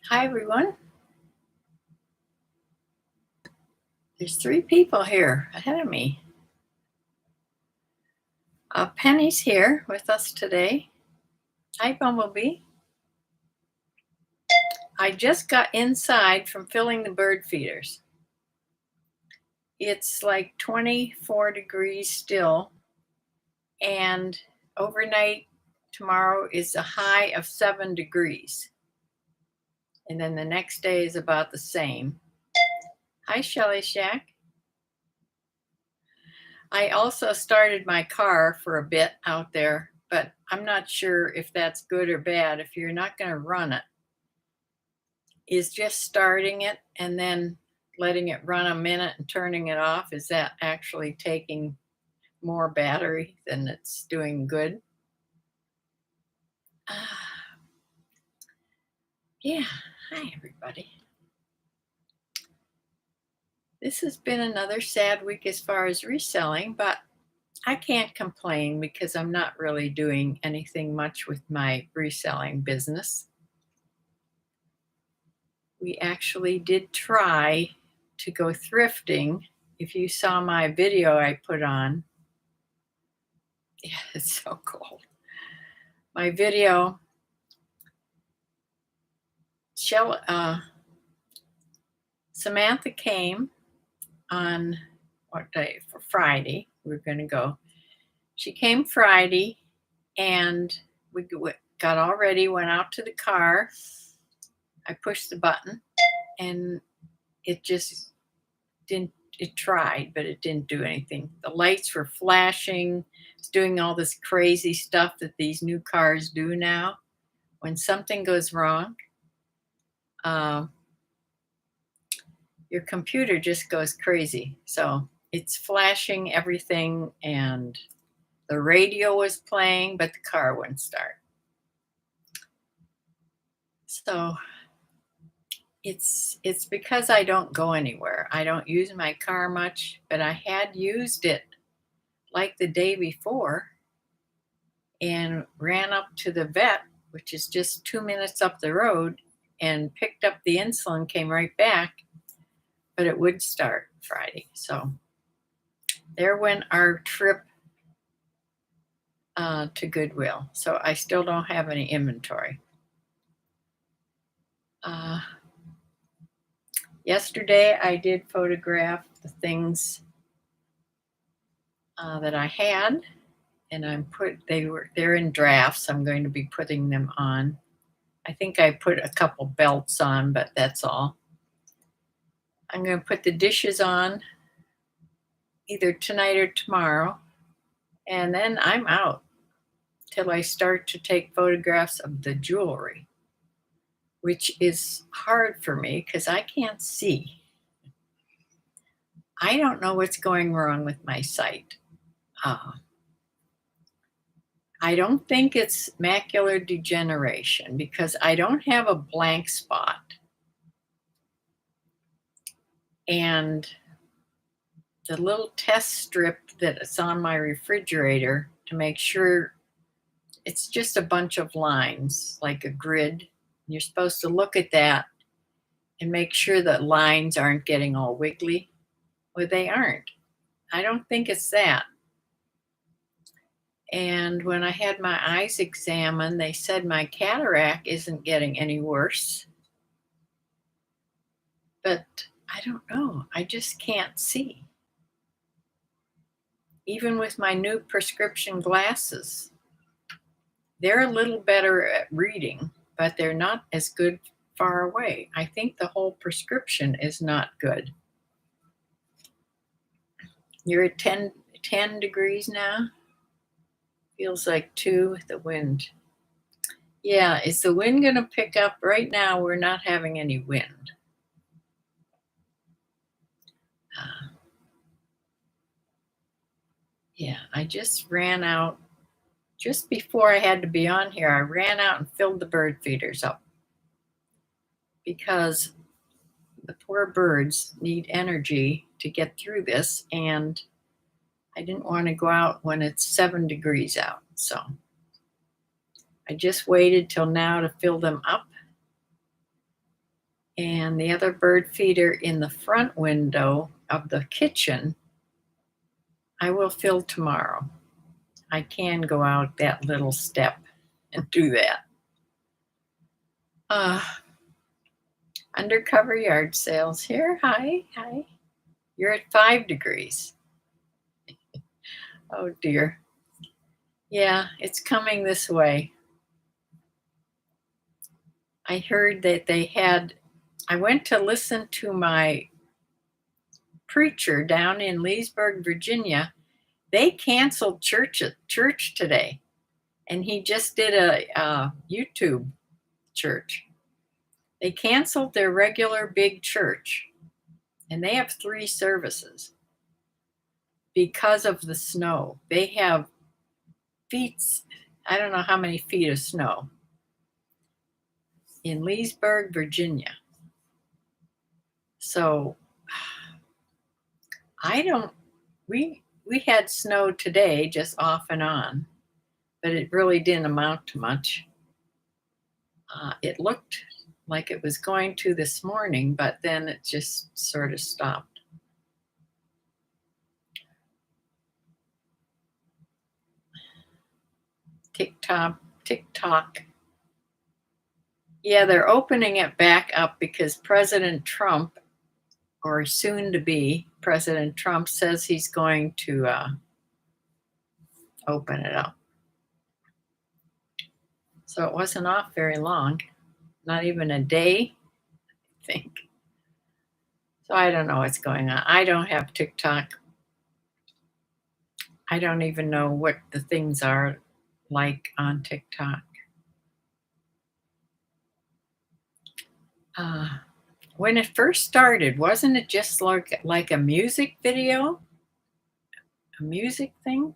Hi, everyone. There's 3 people here ahead of me. Penny's here with us today. Hi, Bumblebee. I just got inside from filling the bird feeders. It's like 24 degrees still, and overnight tomorrow is a high of 7 degrees. And then the next day is about the same. Hi, Shelly Shack. I also started my car for a bit out there, but I'm not sure if that's good or bad. If you're not going to run it, is just starting it and then letting it run a minute and turning it off, is that actually taking more battery than it's doing good? Yeah, hi everybody. This has been another sad week as far as reselling, but I can't complain because I'm not really doing anything much with my reselling business. We actually did try to go thrifting. If you saw my video I put on, yeah, it's so cold. My video, Samantha came on what day? For Friday. We were going to go. She came Friday, and we got all ready, went out to the car. I pushed the button, and it just didn't. It tried, but it didn't do anything. The lights were flashing. It's doing all this crazy stuff that these new cars do now. When something goes wrong, your computer just goes crazy. So it's flashing everything, and the radio was playing, but the car wouldn't start. So it's because I don't go anywhere. I don't use my car much, but I had used it like the day before and ran up to the vet, which is just 2 minutes up the road, and picked up the insulin, came right back, but it would start Friday. So there went our trip to Goodwill. So I still don't have any inventory. Yesterday I did photograph the things that I had, and they're in drafts. I'm going to be putting them on. I think I put a couple belts on, but that's all. I'm going to put the dishes on either tonight or tomorrow, and then I'm out till I start to take photographs of the jewelry, which is hard for me because I can't see. I don't know what's going wrong with my sight. I don't think it's macular degeneration because I don't have a blank spot. And the little test strip that's on my refrigerator to make sure, it's just a bunch of lines, like a grid. You're supposed to look at that and make sure that lines aren't getting all wiggly. Well, they aren't. I don't think it's that. And when I had my eyes examined, they said my cataract isn't getting any worse. But I don't know. I just can't see. Even with my new prescription glasses, they're a little better at reading, but they're not as good far away. I think the whole prescription is not good. You're at 10 degrees now? Feels like 2 with the wind. Yeah, is the wind going to pick up? Right now, we're not having any wind. Yeah, I just ran out. Just before I had to be on here, I ran out and filled the bird feeders up because the poor birds need energy to get through this, and I didn't want to go out when it's 7 degrees out. So I just waited till now to fill them up. And the other bird feeder in the front window of the kitchen, I will fill tomorrow. I can go out that little step and do that. Uh, Undercover yard sales here. Hi, hi. You're at 5 degrees. Oh dear. Yeah, it's coming this way. I heard that I went to listen to my preacher down in Leesburg, Virginia. They canceled church today, and he just did a YouTube church. They canceled their regular big church, and they have 3 services because of the snow. They have I don't know how many feet of snow in Leesburg, Virginia. So we had snow today, just off and on, but it really didn't amount to much. It looked like it was going to this morning, but then it just sort of stopped. TikTok. Yeah, they're opening it back up because President Trump, or soon to be President Trump, says he's going to open it up. So it wasn't off very long, not even a day, I think. So I don't know what's going on. I don't have TikTok. I don't even know what the things are like on TikTok. When it first started, wasn't it just like a music video? A music thing?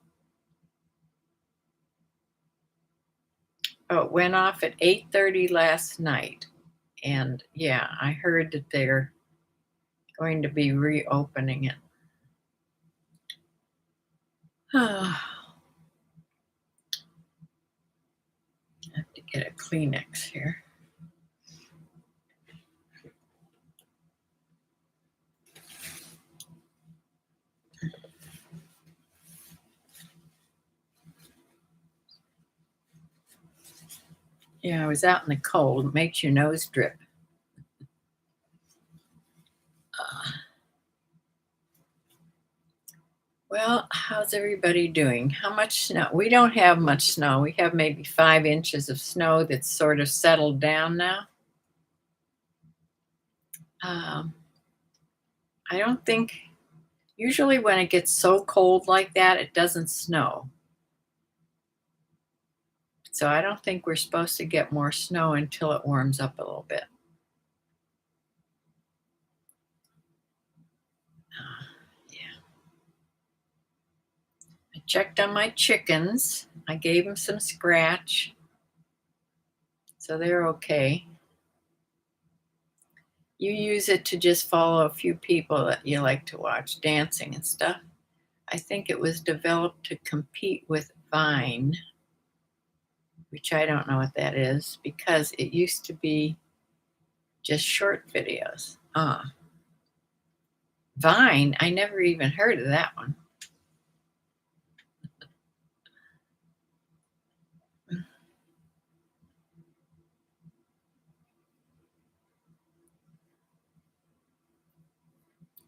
Oh, it went off at 8:30 last night. And yeah, I heard that they're going to be reopening it. I have to get a Kleenex here. Yeah, I was out in the cold. It makes your nose drip. Well, how's everybody doing? How much snow? We don't have much snow. We have maybe 5 inches of snow that's sort of settled down now. I don't think, usually when it gets so cold like that, it doesn't snow. So I don't think we're supposed to get more snow until it warms up a little bit. Yeah. I checked on my chickens. I gave them some scratch. So they're okay. You use it to just follow a few people that you like to watch dancing and stuff. I think it was developed to compete with Vine, which I don't know what that is, because it used to be just short videos. Vine, I never even heard of that one.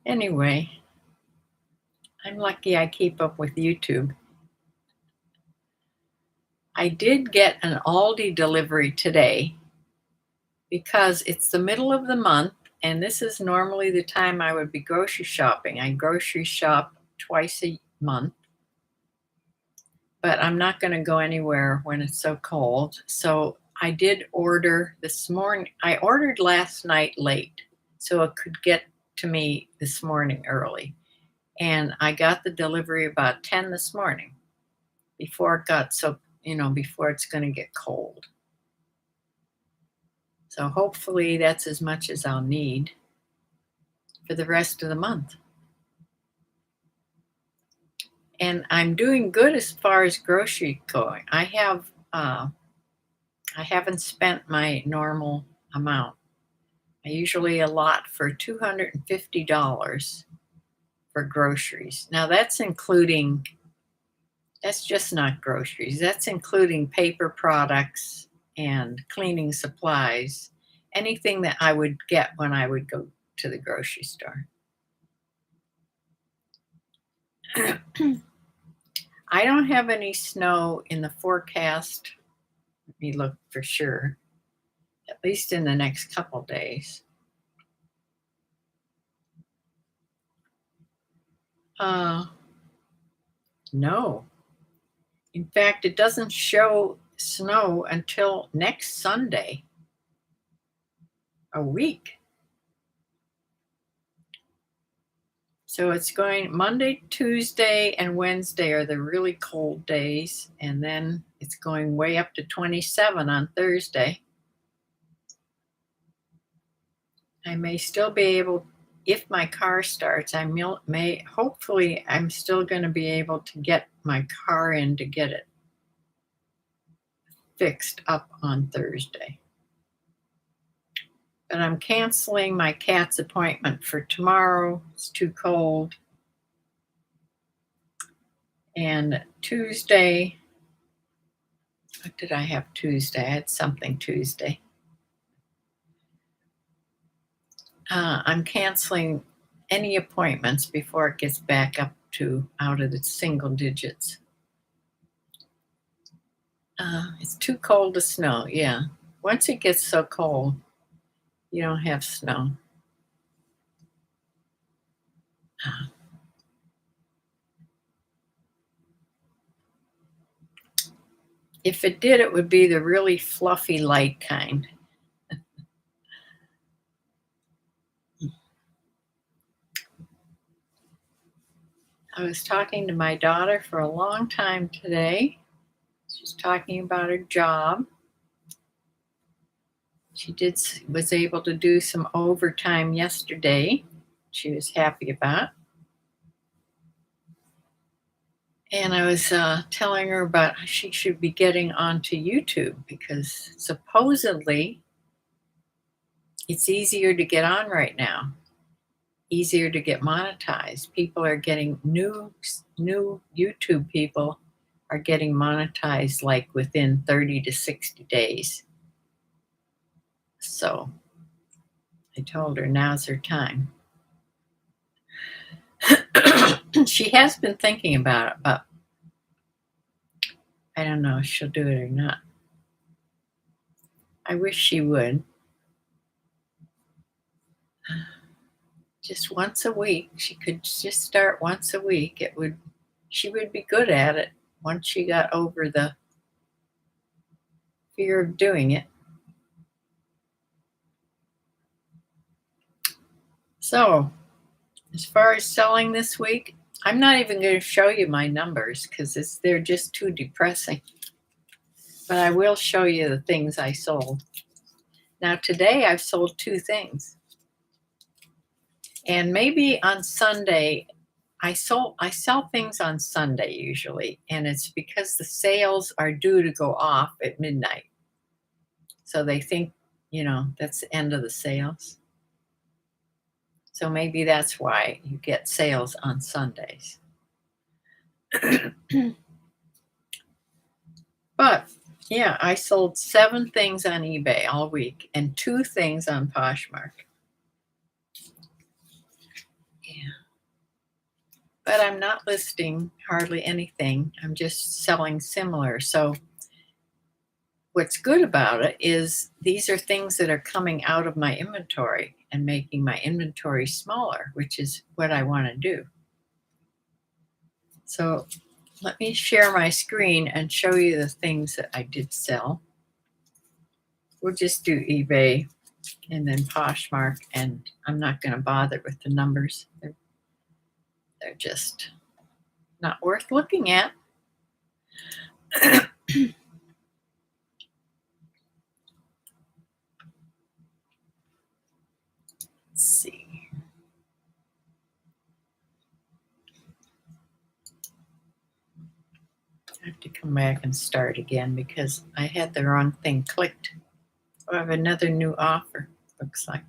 Anyway, I'm lucky I keep up with YouTube. I did get an Aldi delivery today because it's the middle of the month, and this is normally the time I would be grocery shopping. I grocery shop twice a month, but I'm not going to go anywhere when it's so cold. So I did order this morning. I ordered last night late so it could get to me this morning early. And I got the delivery about 10 this morning before it got before it's going to get cold. So hopefully that's as much as I'll need for the rest of the month. And I'm doing good as far as grocery going. I haven't spent my normal amount. I usually allot for $250 for groceries. Now that's just not groceries. That's including paper products and cleaning supplies, anything that I would get when I would go to the grocery store. I don't have any snow in the forecast. Let me look for sure, at least in the next couple days. No. In fact, it doesn't show snow until next Sunday, a week. So it's going Monday, Tuesday, and Wednesday are the really cold days. And then it's going way up to 27 on Thursday. I may still be able, if my car starts, hopefully, I'm still going to be able to get my car in to get it fixed up on Thursday. But I'm canceling my cat's appointment for tomorrow. It's too cold. And Tuesday, what did I have Tuesday? I had something Tuesday. I'm canceling any appointments before it gets back up to out of the single digits. It's too cold to snow. Yeah. Once it gets so cold, you don't have snow. If it did, it would be the really fluffy light kind. I was talking to my daughter for a long time today. She's talking about her job. She was able to do some overtime yesterday. She was happy about. And I was telling her about how she should be getting onto YouTube because supposedly it's easier to get on right now, easier to get monetized. People are getting new YouTube people are getting monetized like within 30 to 60 days. So I told her now's her time. She has been thinking about it, but I don't know if she'll do it or not. I wish she would. Just once a week. She could just start once a week. She would be good at it once she got over the fear of doing it. So, as far as selling this week, I'm not even going to show you my numbers because they're just too depressing. But I will show you the things I sold. Now, today I've sold 2 things. And maybe on Sunday, I sell things on Sunday usually, and it's because the sales are due to go off at midnight. So they think, that's the end of the sales. So maybe that's why you get sales on Sundays. But yeah, I sold 7 things on eBay all week and 2 things on Poshmark. Yeah. But I'm not listing hardly anything. I'm just selling similar. So what's good about it is these are things that are coming out of my inventory and making my inventory smaller, which is what I want to do. So let me share my screen and show you the things that I did sell. We'll just do eBay and then Poshmark, and I'm not going to bother with the numbers. They're just not worth looking at. Let's see. I have to come back and start again because I had the wrong thing clicked. I have another new offer, looks like.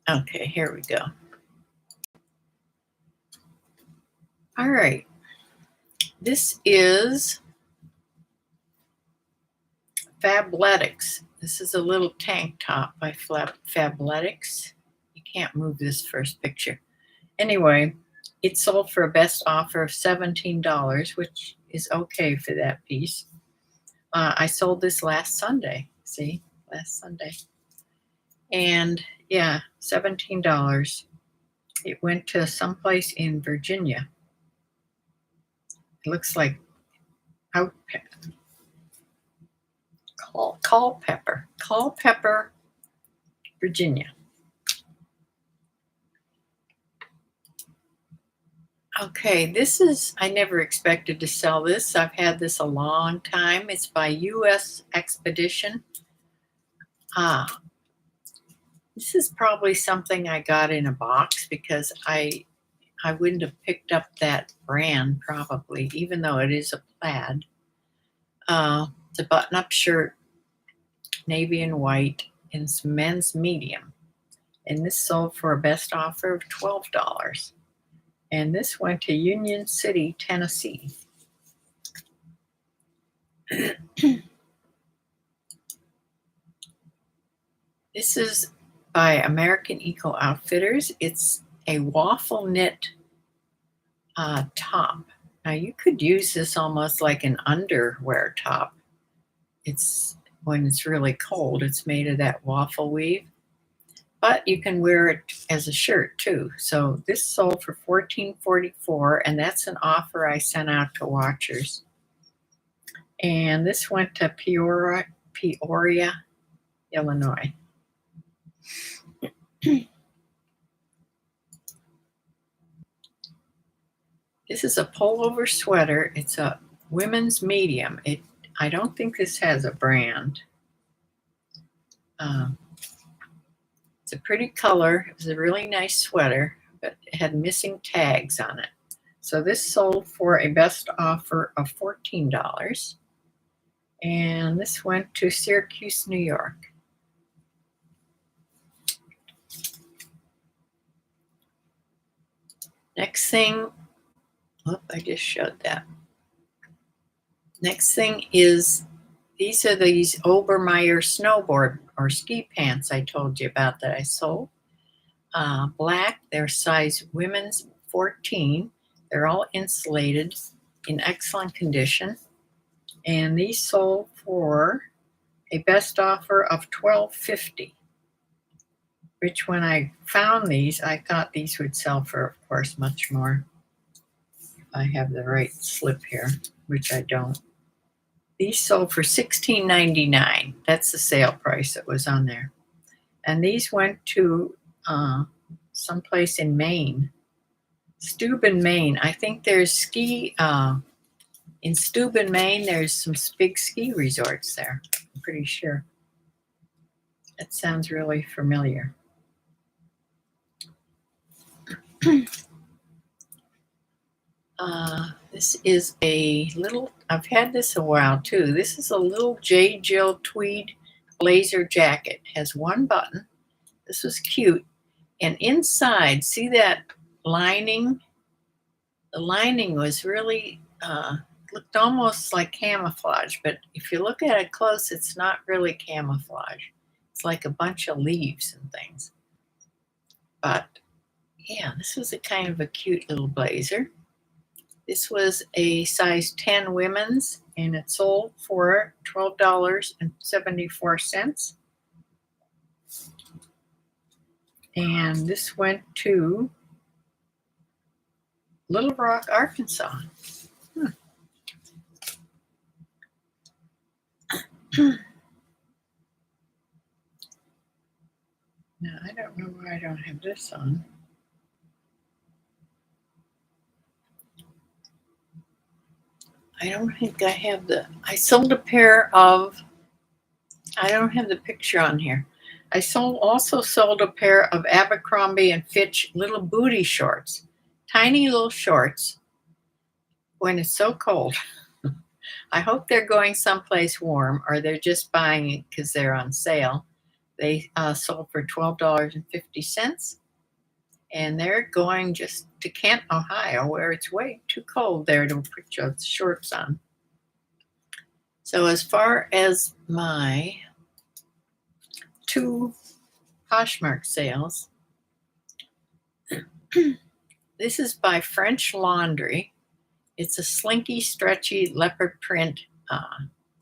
Okay, here we go. All right. This is Fabletics. This is a little tank top by Fabletics. You can't move this first picture. Anyway, it sold for a best offer of $17, which is okay for that piece. I sold this last Sunday. See, last Sunday. And yeah, $17. It went to someplace in Virginia. It looks like Culpeper, Virginia. Okay, this is, I never expected to sell this. I've had this a long time. It's by U.S. Expedition. This is probably something I got in a box because I wouldn't have picked up that brand probably, even though it is a plaid. It's a button-up shirt, navy and white, and it's men's medium. And this sold for a best offer of $12. And this went to Union City, Tennessee. This is by American Eagle Outfitters. It's a waffle knit top. Now you could use this almost like an underwear top. It's when it's really cold, it's made of that waffle weave. But you can wear it as a shirt too. So this sold for $14.44, and that's an offer I sent out to watchers. And this went to Peoria, Illinois. This is a pullover sweater. It's a women's medium. I don't think this has a brand. It's a pretty color. It was a really nice sweater, but it had missing tags on it. So this sold for a best offer of $14. And this went to Syracuse, New York. Next thing, I just showed that. Next thing is, these are these Obermeyer snowboard or ski pants I told you about that I sold. Black, they're size women's 14. They're all insulated, in excellent condition. And these sold for a best offer of $12.50. Which when I found these, I thought these would sell for, of course, much more. If I have the right slip here, which I don't. These sold for $16.99. That's the sale price that was on there. And these went to someplace in Maine. Steuben, Maine. I think there's ski, in Steuben, Maine, there's some big ski resorts there. I'm pretty sure. That sounds really familiar. This is a little, I've had this a while too. This is a little J. Jill tweed blazer jacket. It has one button. This was cute. And inside, see that lining? The lining was really, looked almost like camouflage. But if you look at it close, it's not really camouflage. It's like a bunch of leaves and things. But yeah, this was a kind of a cute little blazer. This was a size 10 women's, and it sold for $12.74. And this went to Little Rock, Arkansas. Now, I don't know why I don't have this on. I don't think I have I sold a pair of, I don't have the picture on here. I also sold a pair of Abercrombie and Fitch little booty shorts. Tiny little shorts when it's so cold. I hope they're going someplace warm, or they're just buying it because they're on sale. They sold for $12.50, and they're going just to Canton, Ohio, where it's way too cold there to put your shorts on. So as far as my 2 Poshmark sales, this is by French Laundry. It's a slinky, stretchy leopard print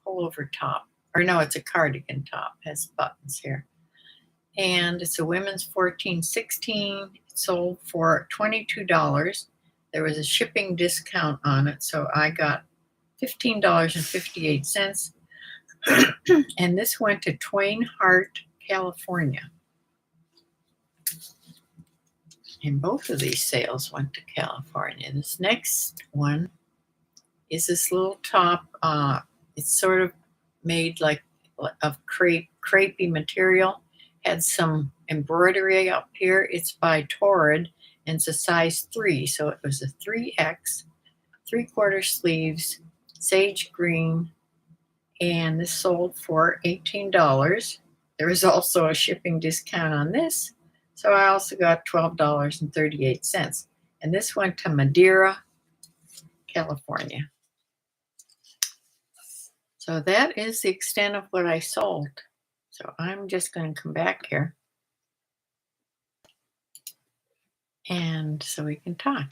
pullover top. Or no, it's a cardigan top. It has buttons here. And it's a women's 14-16. It sold for $22. There was a shipping discount on it, so I got $15.58. And this went to Twain Harte, California. And both of these sales went to California. This next one is this little top. It's sort of made like of crepey material. Had some embroidery up here. It's by Torrid, and it's a size 3. So it was a 3X, 3/4 sleeves, sage green, and this sold for $18. There was also a shipping discount on this, so I also got $12.38. And this went to Madeira, California. So that is the extent of what I sold. So I'm just going to come back here, and so we can talk.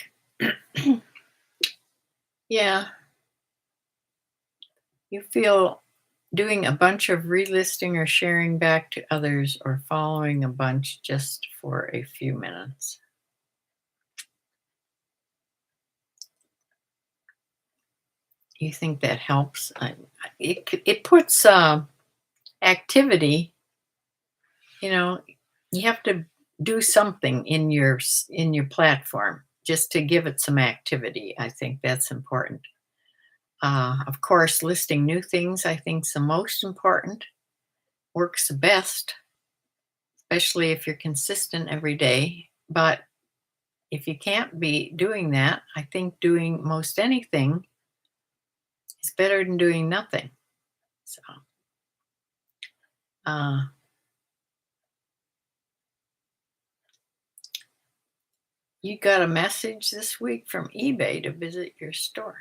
Yeah. You feel doing a bunch of relisting or sharing back to others or following a bunch just for a few minutes. You think that helps? It puts activity. You have to do something in your platform just to give it some activity. I think that's important. Of course, listing new things, I think, is the most important. Works the best, especially if you're consistent every day. But if you can't be doing that, I think doing most anything is better than doing nothing. So, you got a message this week from eBay to visit your store.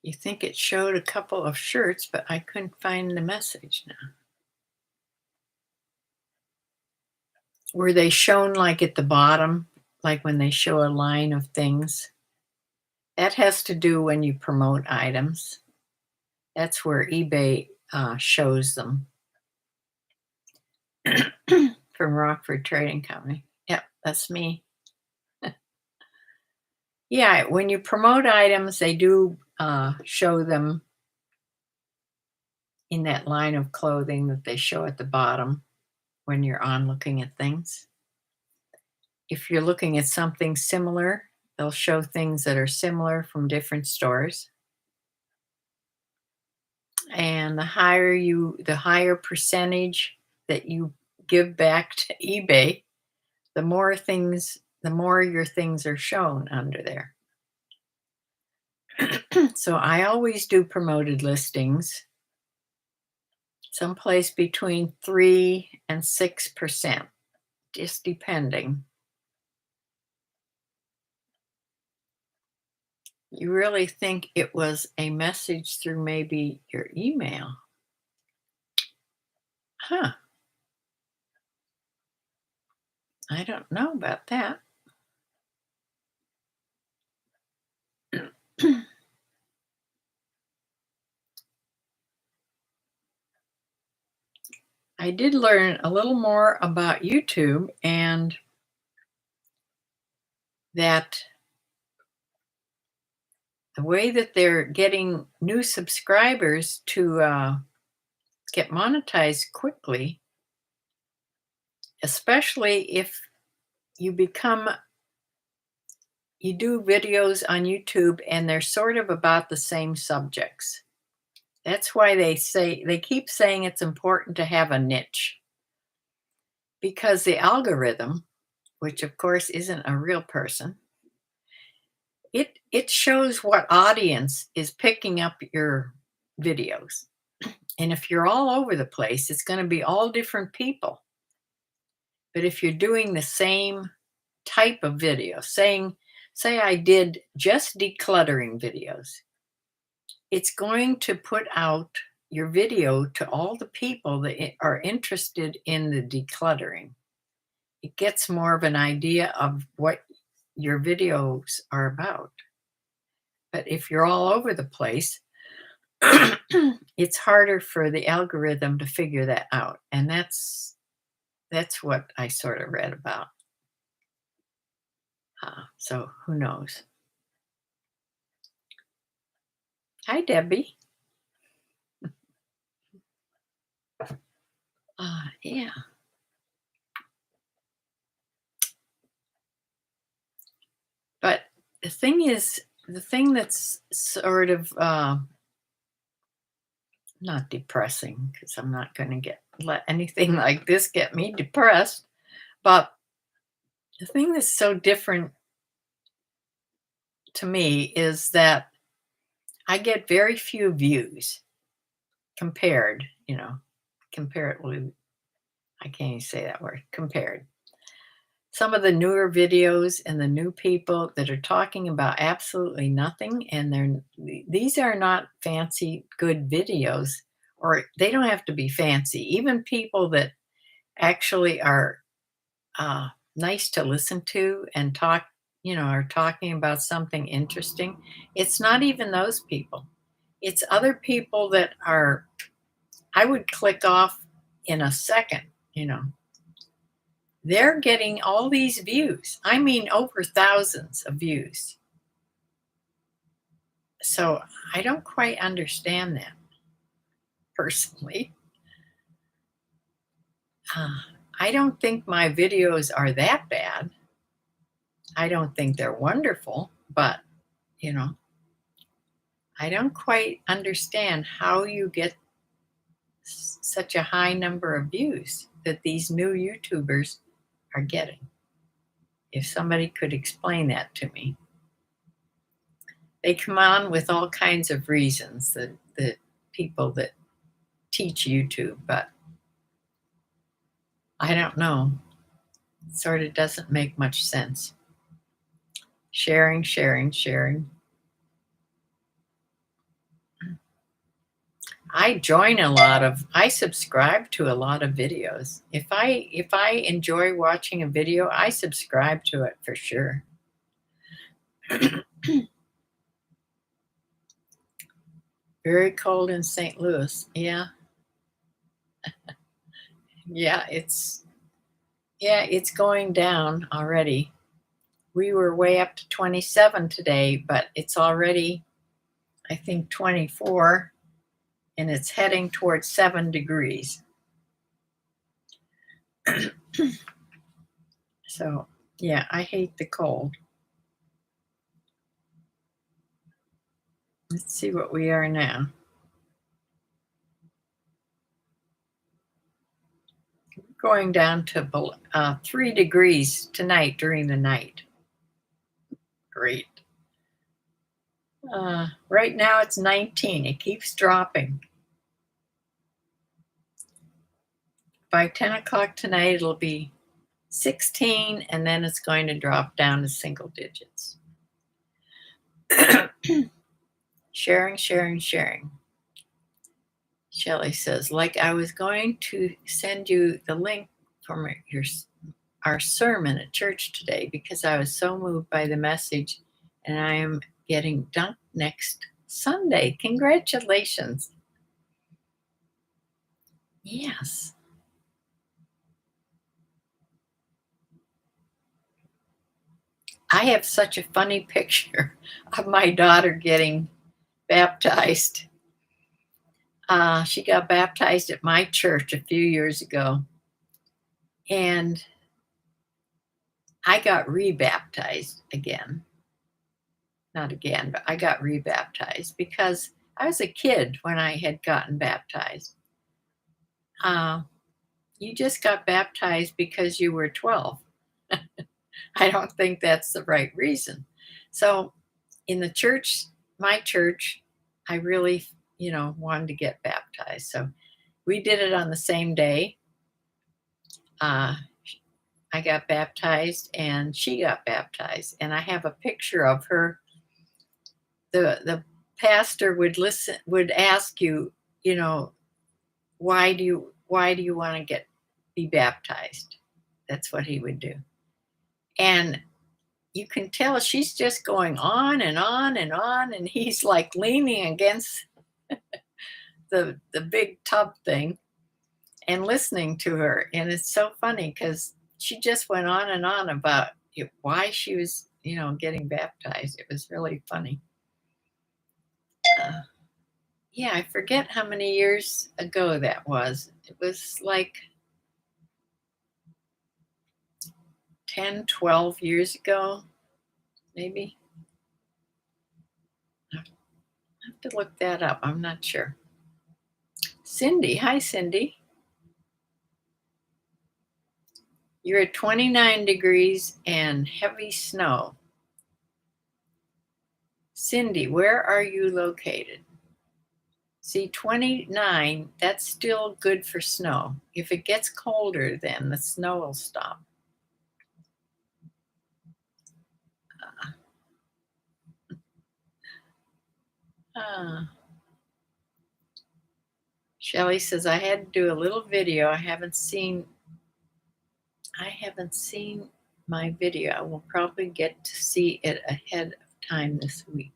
You think it showed a couple of shirts, but I couldn't find the message now. Were they shown like at the bottom, like when they show a line of things? That has to do when you promote items. That's where eBay shows them. From Rockford Trading Company. Yep, that's me. Yeah, when you promote items, they do show them in that line of clothing that they show at the bottom when you're on looking at things. If you're looking at something similar, they'll show things that are similar from different stores. And the higher percentage that you give back to eBay, the more your things are shown under there. So I always do promoted listings, someplace between 3 and 6%, just depending. You really think it was a message through maybe your email? Huh. I don't know about that. I did learn a little more about YouTube, and that the way that they're getting new subscribers to get monetized quickly, especially if you do videos on YouTube and they're sort of about the same subjects. That's why they keep saying it's important to have a niche, because the algorithm, which of course isn't a real person, it shows what audience is picking up your videos. And if you're all over the place, it's going to be all different people. But if you're doing the same type of video, say I did just decluttering videos, it's going to put out your video to all the people that are interested in the decluttering. It gets more of an idea of what your videos are about. But if you're all over the place, it's harder for the algorithm to figure that out. And that's what I sort of read about. So who knows? Hi, Debbie. Yeah. But the thing is, the thing that's sort of not depressing, because I'm not going to let anything like this get me depressed. But the thing that's so different to me is that I get very few views compared, comparatively. I can't even say that word, compared. Some of the newer videos and the new people that are talking about absolutely nothing, and these are not fancy, good videos, or they don't have to be fancy. Even people that actually are nice to listen to and talk, are talking about something interesting. It's not even those people. It's other people that I would click off in a second, you know. They're getting all these views. I mean, over thousands of views. So I don't quite understand that personally. I don't think my videos are that bad. I don't think they're wonderful, but, I don't quite understand how you get such a high number of views that these new YouTubers are getting. If somebody could explain that to me. They come on with all kinds of reasons, the people that teach YouTube, but I don't know. It sort of doesn't make much sense. Sharing, sharing, sharing. I subscribe to a lot of videos. If I enjoy watching a video, I subscribe to it for sure. Very cold in St. Louis. Yeah. Yeah, it's going down already. We were way up to 27 today, but it's already, I think, 24, and it's heading towards 7 degrees. So, yeah, I hate the cold. Let's see what we are now. Going down to 3 degrees tonight during the night. Great. Right now it's 19. It keeps dropping. By 10 o'clock tonight, it'll be 16, and then it's going to drop down to single digits. Sharing, sharing, sharing. Shelley says, like I was going to send you the link from our sermon at church today because I was so moved by the message, and I am getting dunked next Sunday. Congratulations. Yes. I have such a funny picture of my daughter getting baptized. She got baptized at my church a few years ago, and I got rebaptized again. Not again, but I got rebaptized because I was a kid when I had gotten baptized. You just got baptized because you were 12. I don't think that's the right reason. So in the church, my church, I really, wanted to get baptized. So we did it on the same day. Uh, I got baptized and she got baptized. And I have a picture of her. The pastor would ask you, you know, why do you want to be baptized? That's what he would do. And you can tell she's just going on and on and on, and he's like leaning against the big tub thing and listening to her. And it's so funny because she just went on and on about why she was, getting baptized. It was really funny. Uh, yeah, I forget how many years ago that was. It was like 10, 12 years ago, maybe. I have to look that up. I'm not sure. Cindy. Hi, Cindy. You're at 29 degrees and heavy snow. Cindy, where are you located? See, 29, that's still good for snow. If it gets colder, then the snow will stop. Uh, Shelly says, I had to do a little video. I haven't seen my video. I will probably get to see it ahead of time this week.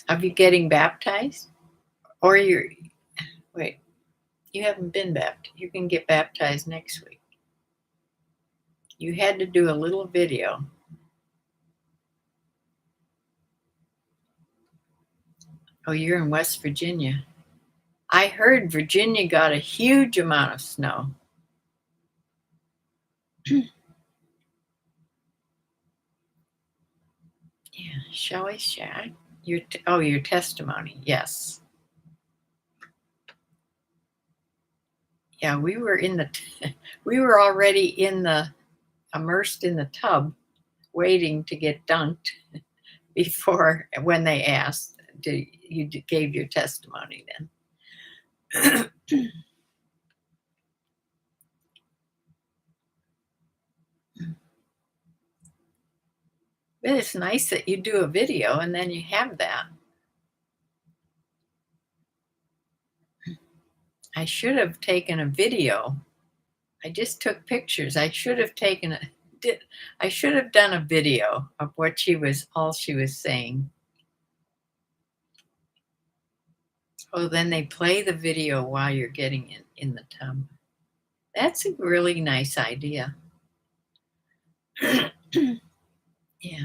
Are you getting baptized? Or wait, you haven't been baptized. You can get baptized next week. You had to do a little video. Oh, you're in West Virginia. I heard Virginia got a huge amount of snow. Yeah, shall we share your testimony? Yes. Yeah, we were we were already immersed in the tub, waiting to get dunked before when they asked. You gave your testimony then? But it's nice that you do a video and then you have that. I should have taken a video. I just took pictures. I should have done a video of all she was saying. Oh, then they play the video while you're getting in the tub. That's a really nice idea. Yeah.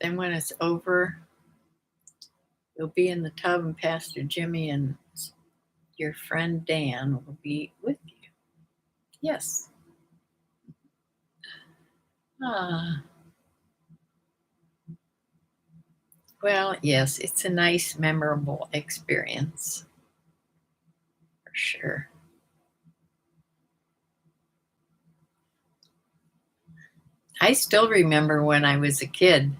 Then when it's over, you'll be in the tub and Pastor Jimmy and your friend Dan will be with you. Yes. Ah. Well, yes, it's a nice, memorable experience. For sure. I still remember when I was a kid.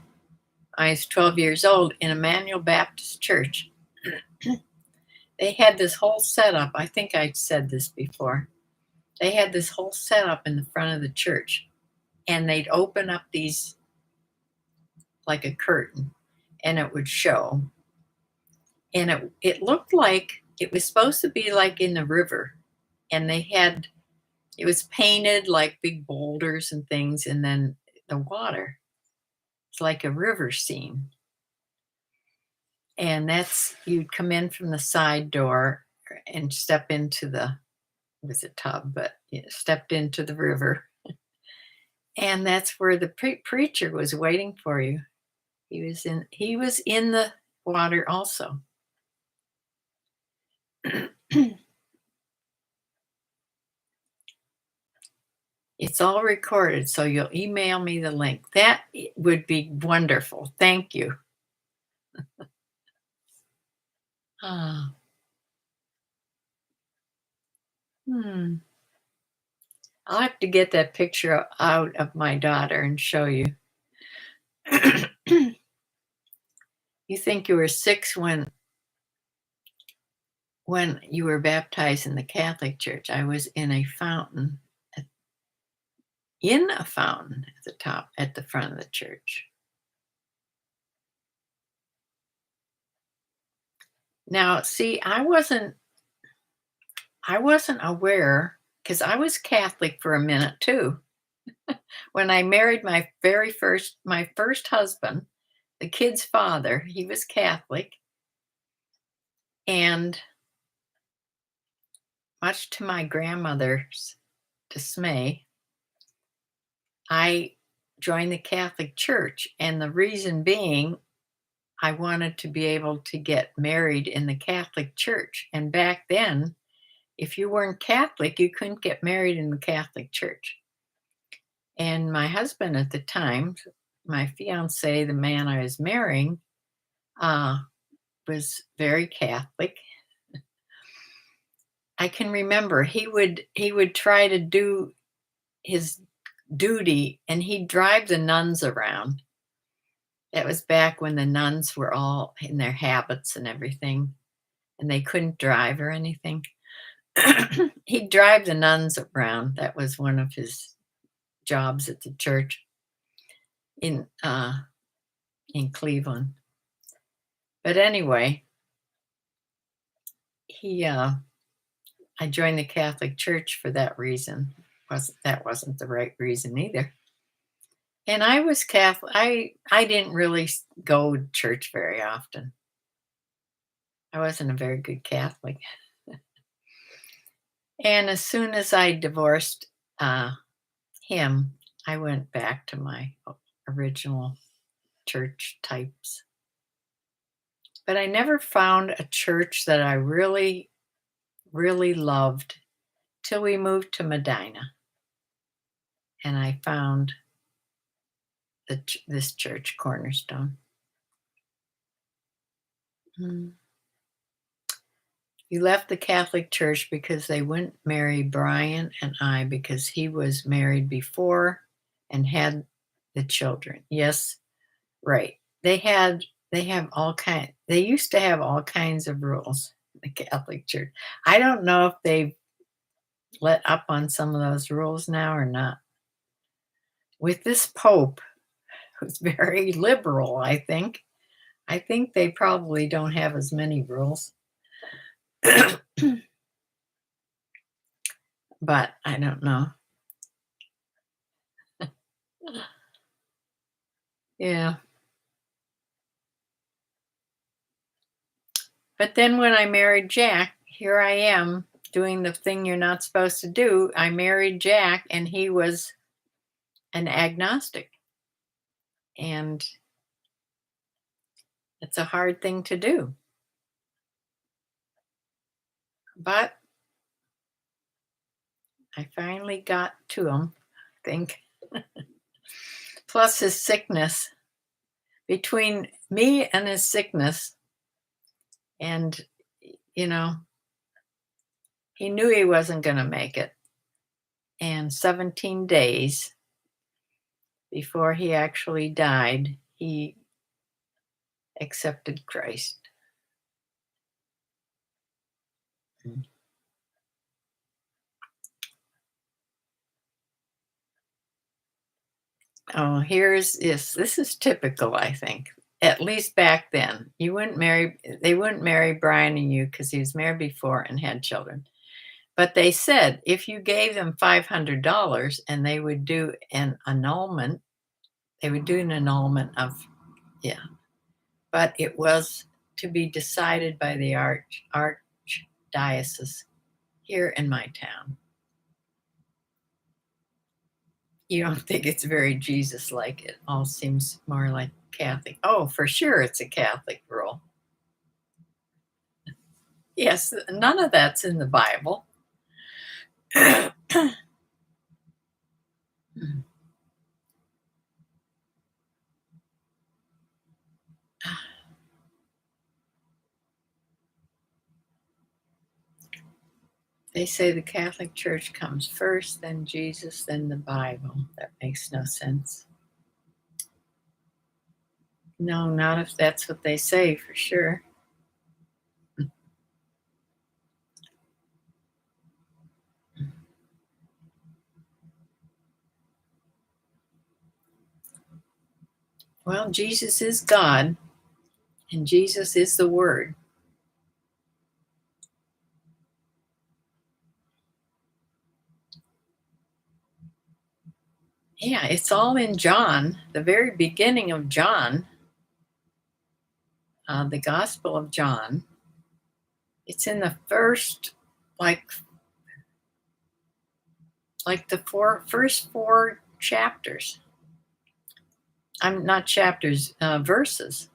I was 12 years old in Emmanuel Baptist Church. They had this whole setup. I think I said this before. They had this whole setup in the front of the church, and they'd open up these like a curtain, and it would show. And it looked like it was supposed to be like in the river, and it was painted like big boulders and things, and then the water. It's like a river scene. And you'd come in from the side door and step into it was a tub, but stepped into the river. And that's where the preacher was waiting for you. He was in the water also. It's all recorded, so you'll email me the link. That would be wonderful. Thank you. Ah, hmm. I'll have to get that picture out of my daughter and show you. You think you were 6 when you were baptized in the Catholic Church. I was in a fountain, at the top, at the front of the church. Now, see, I wasn't aware because I was Catholic for a minute too. When I married my first husband, the kid's father, he was Catholic, and much to my grandmother's dismay, I joined the Catholic Church, and the reason being I wanted to be able to get married in the Catholic Church. And back then, if you weren't Catholic, you couldn't get married in the Catholic Church. And my husband at the time, my fiance, the man I was marrying, uh, was very Catholic. I can remember he would try to do his duty and he'd drive the nuns around. That was back when the nuns were all in their habits and everything, and they couldn't drive or anything. He'd drive the nuns around. That was one of his jobs at the church in in Cleveland. But anyway, he I joined the Catholic Church for that reason. That wasn't the right reason either. And I was Catholic. I didn't really go to church very often. I wasn't a very good Catholic. And as soon as I divorced him, I went back to my original church types. But I never found a church that I really, really loved till we moved to Medina. And I found this church, Cornerstone. Mm. You left the Catholic Church because they wouldn't marry Brian and I because he was married before and had the children. Yes, right. They used to have all kinds of rules in the Catholic Church. I don't know if they've let up on some of those rules now or not. With this Pope, who's very liberal, I think they probably don't have as many rules. But I don't know. Yeah. But then when I married Jack, here I am doing the thing you're not supposed to do. I married Jack and he was an agnostic. And it's a hard thing to do. But I finally got to him, I think. Plus his sickness. Between me and his sickness, and, you know, he knew he wasn't going to make it. And 17 days before he actually died, he accepted Christ. Oh, here's this. This is typical, I think. At least back then. They wouldn't marry Brian and you because he was married before and had children. But they said if you gave them $500 and they would do an annulment, of, yeah. But it was to be decided by the archdiocese here in my town. You don't think it's very Jesus-like. It all seems more like Catholic. Oh, for sure it's a Catholic rule. Yes, none of that's in the Bible. Mm. They say the Catholic Church comes first, then Jesus, then the Bible. That makes no sense. No, not if that's what they say, for sure. Well, Jesus is God, and Jesus is the Word. Yeah, it's all in John, the very beginning of John, the Gospel of John. It's in the first, like, the first four chapters. I'm not chapters, verses.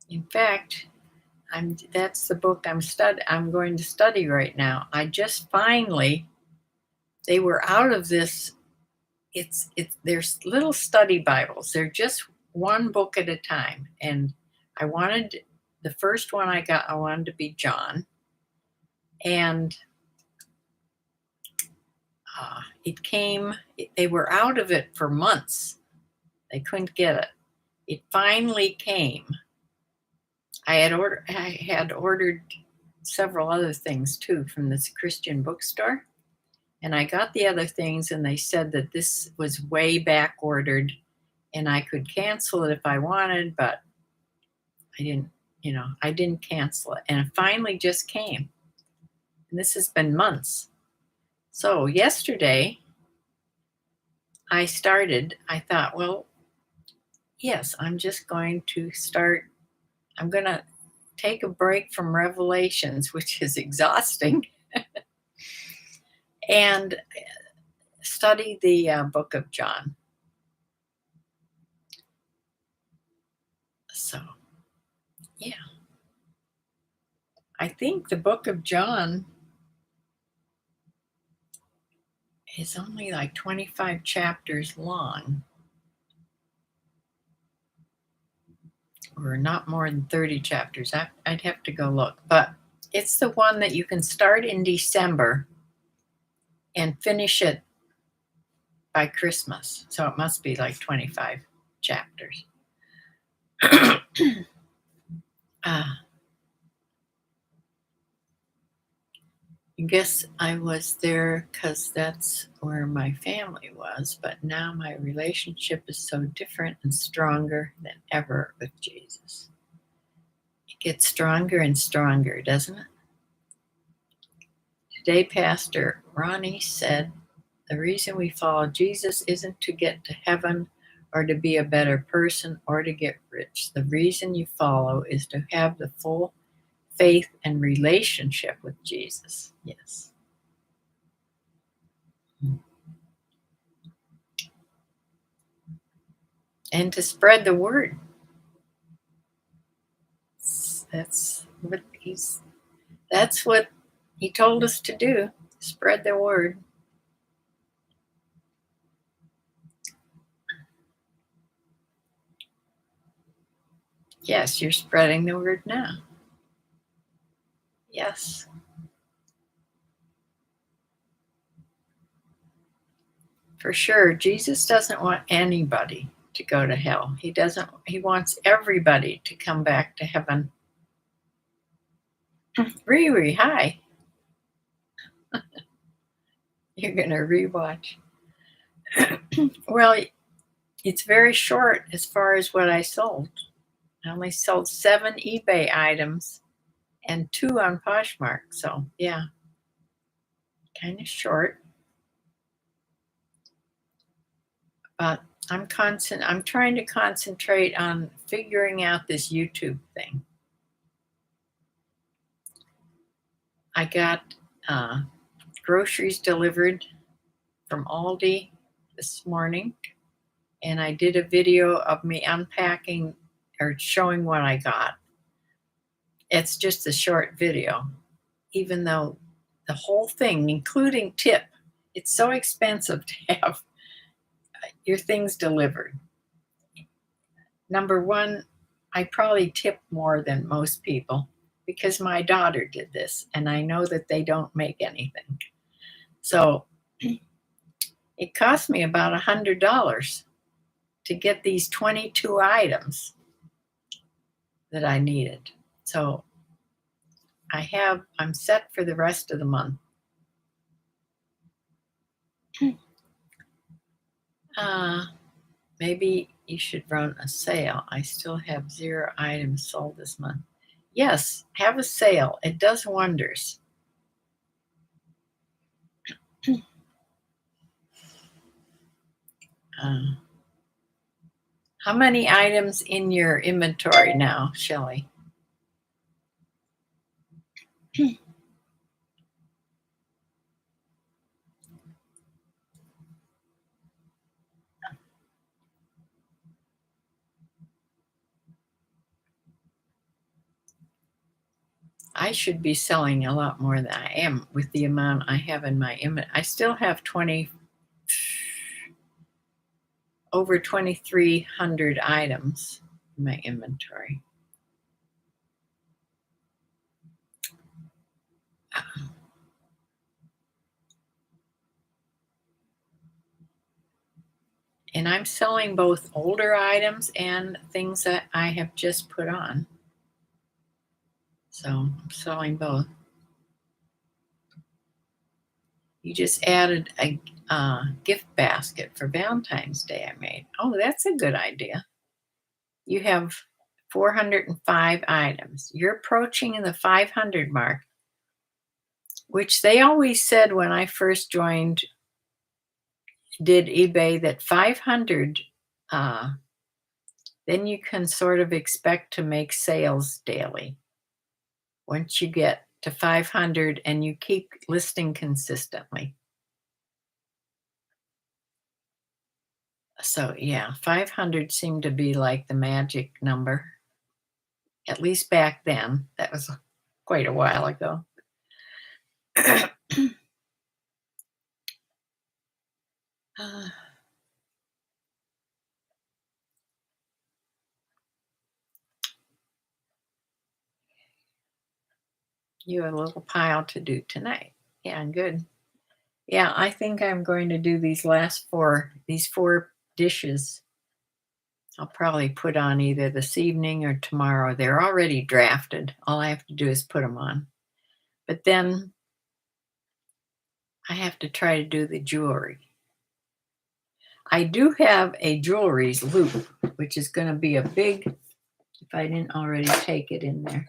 In fact, that's the book I'm going to study right now. I just finally, they were out of this. There's little study Bibles. They're just one book at a time. And I wanted the first one I wanted to be John. And they were out of it for months. They couldn't get it. It finally came. I had ordered several other things too from this Christian bookstore. And I got the other things, and they said that this was way back ordered and I could cancel it if I wanted, but I didn't cancel it. And it finally just came. And this has been months. So yesterday I thought, well, yes, I'm going to take a break from Revelations, which is exhausting, and study the book of John. So, yeah. I think the book of John is only like 25 chapters long, or not more than 30 chapters. I'd have to go look. But it's the one that you can start in December and finish it by Christmas. So it must be like 25 chapters. I guess I was there because that's where my family was, but now my relationship is so different and stronger than ever with Jesus. It gets stronger and stronger, doesn't it? Today, Pastor Ronnie said, the reason we follow Jesus isn't to get to heaven or to be a better person or to get rich. The reason you follow is to have the full faith and relationship with Jesus. Yes. And to spread the word. That's what he told us to do. Spread the word. Yes, you're spreading the word now. Yes. For sure. Jesus doesn't want anybody to go to hell. He wants everybody to come back to heaven. Riri, hi. You're going to rewatch. Well, it's very short as far as what I sold. I only sold 7 eBay items and 2 on Poshmark. So, yeah, kind of short. But I'm trying to concentrate on figuring out this YouTube thing. I got groceries delivered from Aldi this morning, and I did a video of me unpacking or showing what I got. it's just a short video, even though the whole thing, including tip, it's so expensive to have your things delivered. Number one, I probably tip more than most people because my daughter did this, and I know that they don't make anything. So it cost me about $100 to get these 22 items that I needed. So I'm set for the rest of the month. Maybe you should run a sale. I still have 0 items sold this month. Yes, have a sale. It does wonders. How many items in your inventory now, Shelley? I should be selling a lot more than I am with the amount I have in my inventory. I still have over 2,300 items in my inventory. And I'm selling both older items and things that I have just put on. So I'm selling both. You just added a gift basket for Valentine's Day I made. Oh, that's a good idea. You have 405 items. You're approaching the 500 mark, which they always said when I first did eBay, that 500, then you can sort of expect to make sales daily. Once you get to 500 and you keep listing consistently. So yeah, 500 seemed to be like the magic number, at least back then. That was quite a while ago. You have a little pile to do tonight. Yeah, good. Yeah, I think I'm going to do these four dishes. I'll probably put on either this evening or tomorrow. They're already drafted. All I have to do is put them on. But then I have to try to do the jewelry. I do have a jewelry's loop, which is going to be a big, if I didn't already take it in there,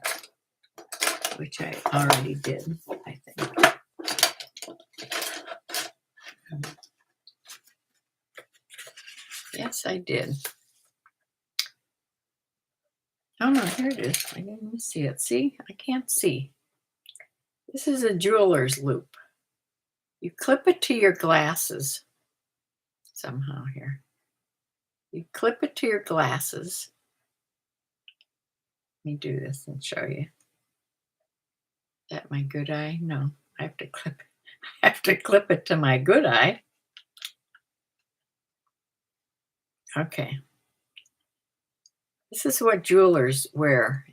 which I already did, I think. Yes, I did. Oh no, here it is. I didn't even see it. See, I can't see. This is a jeweler's loop. You clip it to your glasses somehow here. You clip it to your glasses. Let me do this and show you. Is that my good eye? No, I have to clip it to my good eye. Okay. This is what jewelers wear.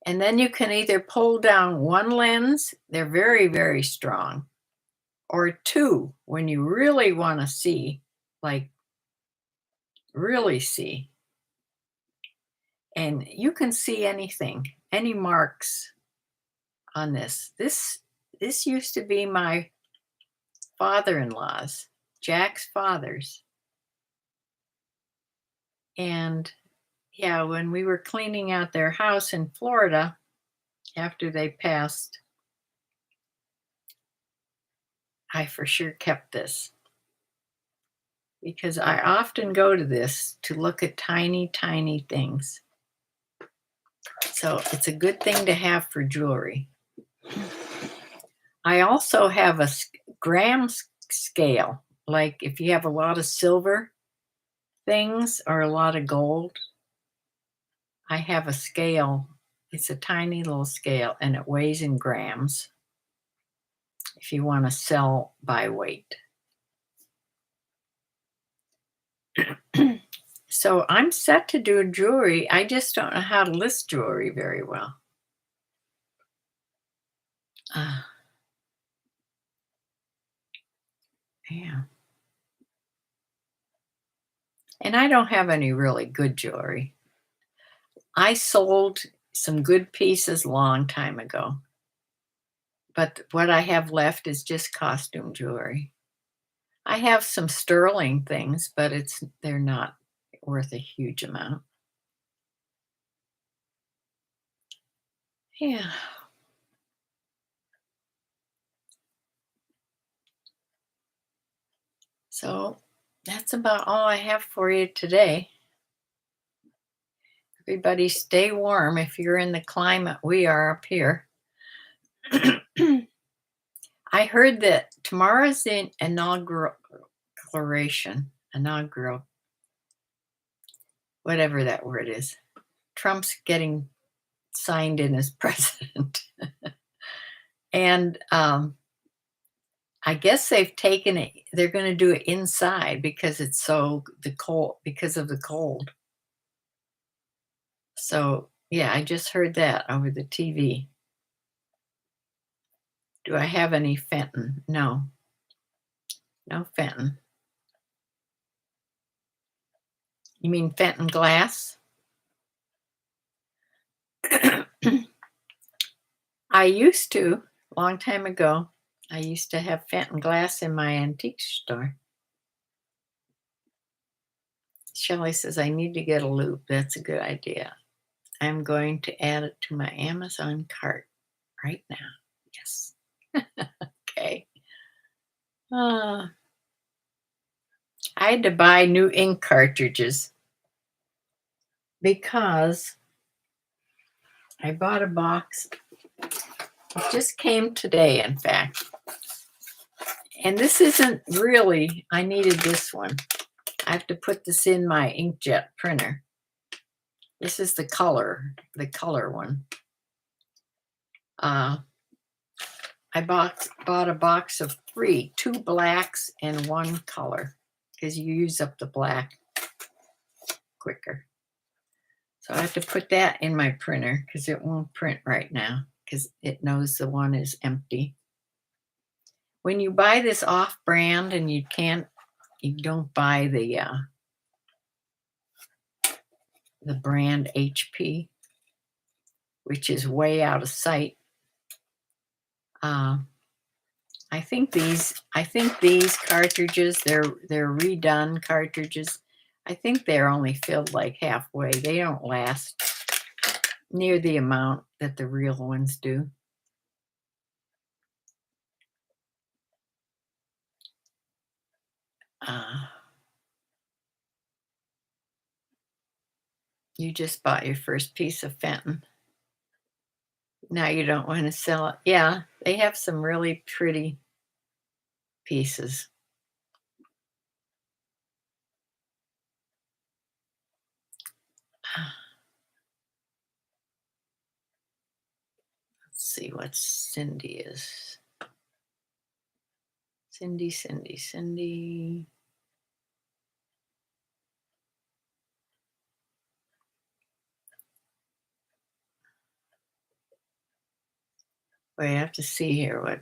And then you can either pull down one lens, they're very, very strong, or two when you really want to see, like really see. And you can see anything, any marks on this. This used to be my father-in-law's, Jack's father's. And yeah, when we were cleaning out their house in Florida after they passed, I for sure kept this because I often go to this to look at tiny, tiny things. So it's a good thing to have for jewelry. I also have a gram scale, like if you have a lot of silver things or a lot of gold, I have a scale It's a tiny little scale and it weighs in grams if you want to sell by weight. So I'm set to do jewelry. I just don't know how to list jewelry very well. Yeah. And I don't have any really good jewelry. I sold some good pieces a long time ago. But what I have left is just costume jewelry. I have some sterling things, but they're not worth a huge amount. Yeah. So that's about all I have for you today. Everybody stay warm if you're in the climate we are up here. I heard that tomorrow's the inaugural, whatever that word is. Trump's getting signed in as president. And I guess they've taken it, they're going to do it inside because it's because of the cold. So, yeah, I just heard that over the TV. Do I have any Fenton? No. No Fenton. You mean Fenton glass? I used to, a long time ago, I used to have Fenton glass in my antique store. Shelley says, I need to get a loupe. That's a good idea. I'm going to add it to my Amazon cart right now. Yes. Okay. I had to buy new ink cartridges because I bought a box. It just came today, in fact. And this isn't really, I needed this one. I have to put this in my inkjet printer. This is the color one. I bought a box of 3, 2 blacks and 1 color, because you use up the black quicker. So I have to put that in my printer because it won't print right now because it knows the one is empty. When you buy this off brand and you don't buy the brand HP, which is way out of sight. I think these cartridges, they're redone cartridges. I think they're only filled like halfway. They don't last near the amount that the real ones do. You just bought your first piece of Fenton. Now you don't want to sell it. Yeah, they have some really pretty pieces. Let's see what Cindy is. Cindy. Wait, I have to see here what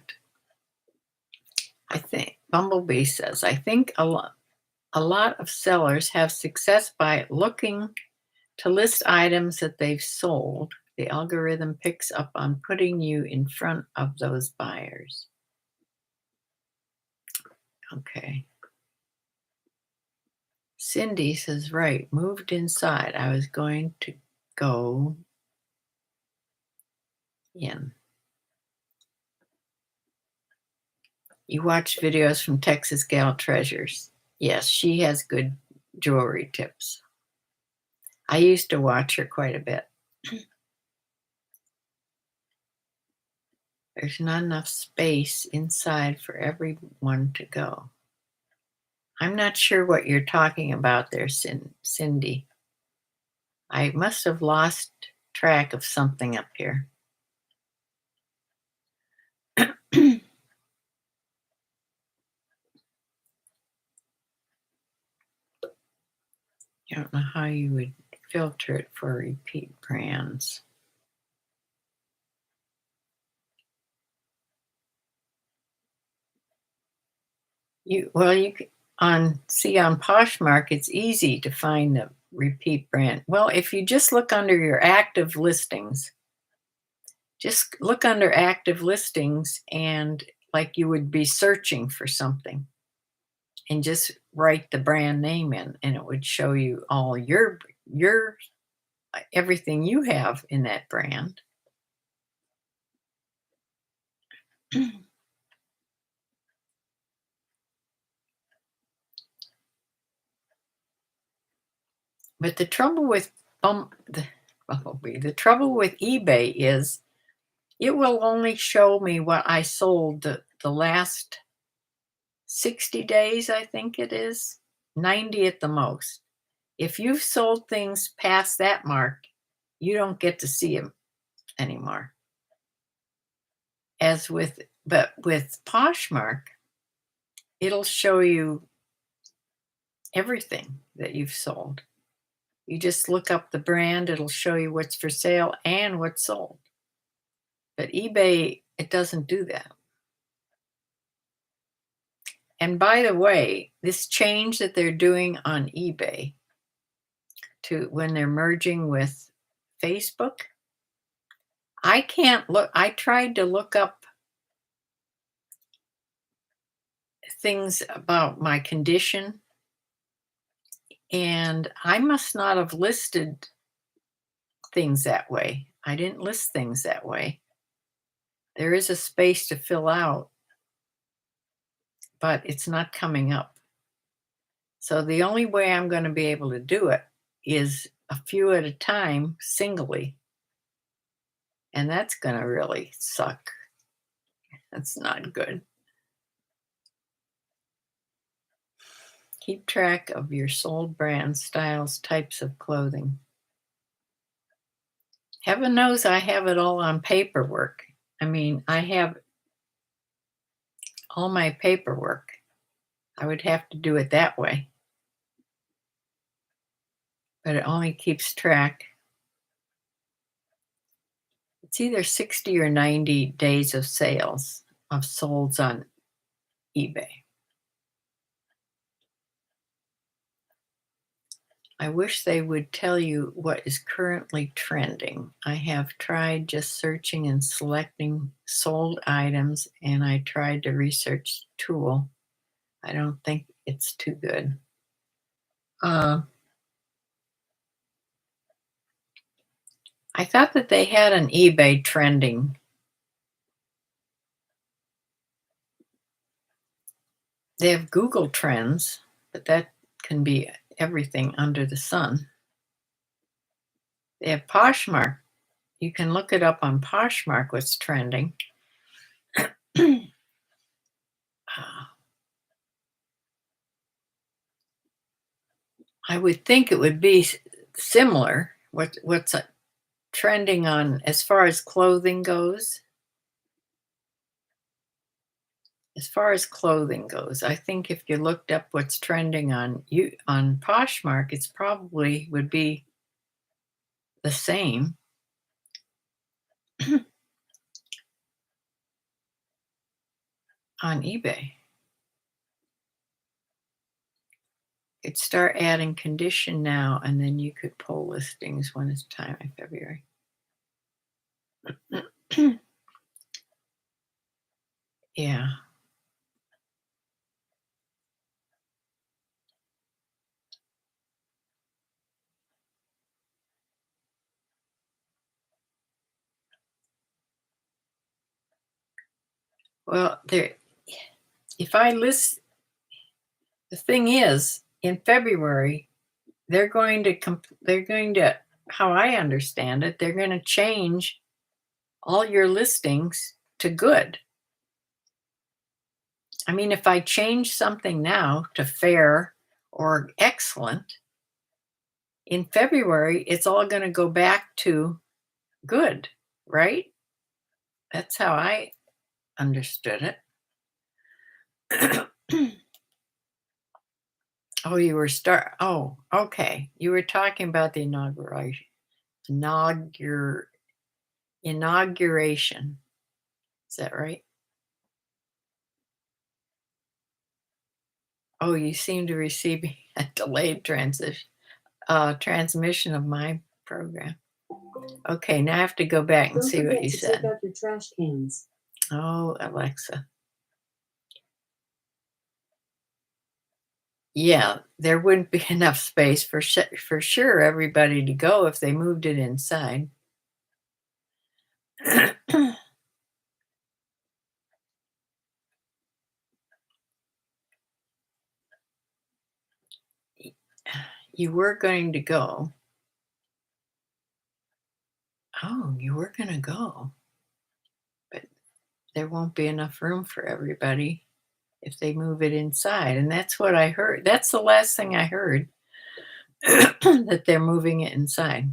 I think. Bumblebee says, I think a lot of sellers have success by looking to list items that they've sold. The algorithm picks up on putting you in front of those buyers. Okay. Cindy says, right, moved inside. I was going to go in. You watch videos from Texas Gal Treasures. Yes, she has good jewelry tips. I used to watch her quite a bit. There's not enough space inside for everyone to go. I'm not sure what you're talking about there, Cindy. I must have lost track of something up here. I don't know how you would filter it for repeat brands. You on Poshmark, it's easy to find the repeat brand. Well, if you just look under your active listings, just look under active listings and like you would be searching for something and just write the brand name in and it would show you all your everything you have in that brand. But the trouble with the trouble with eBay is it will only show me what I sold the last 60 days, I think it is, 90 at the most. If you've sold things past that mark, you don't get to see them anymore. But with Poshmark, it'll show you everything that you've sold. You just look up the brand, it'll show you what's for sale and what's sold. But eBay, it doesn't do that. And by the way, this change that they're doing on eBay to when they're merging with Facebook, I can't look. I tried to look up things about my condition, and I must not have listed things that way. I didn't list things that way. There is a space to fill out, but it's not coming up. So the only way I'm going to be able to do it is a few at a time, singly. And that's going to really suck. That's not good. Keep track of your sold brands, styles, types of clothing. Heaven knows I have it all on paperwork. I mean, I have all my paperwork. I would have to do it that way. But it only keeps track. It's either 60 or 90 days of sales of solds on eBay. I wish they would tell you what is currently trending. I have tried just searching and selecting sold items, and I tried the research tool. I don't think it's too good. I thought that they had an eBay trending. They have Google Trends, but that can be everything under the sun. They have Poshmark. You can look it up on Poshmark what's trending. I would think it would be similar. What's trending on as far as clothing goes? As far as clothing goes, I think if you looked up what's trending on Poshmark, it's probably would be the same. On eBay. You'd start adding condition now, and then you could pull listings when it's time in February. Yeah. Well, if I list, the thing is, in February, they're going to, how I understand it, they're going to change all your listings to good. I mean, if I change something now to fair or excellent, in February, it's all going to go back to good, right? That's how I understood it. Oh, oh, okay. You were talking about the inaugur inauguration. Is that right? Oh, you seem to receive a delayed transmission of my program. Okay, now I have to go back and see what you said. Take out your trash cans. Oh, Alexa. Yeah, there wouldn't be enough space for sure everybody to go if they moved it inside. You were going to go. Oh, you were going to go. But there won't be enough room for everybody if they move it inside. And that's what I heard. That's the last thing I heard, that they're moving it inside.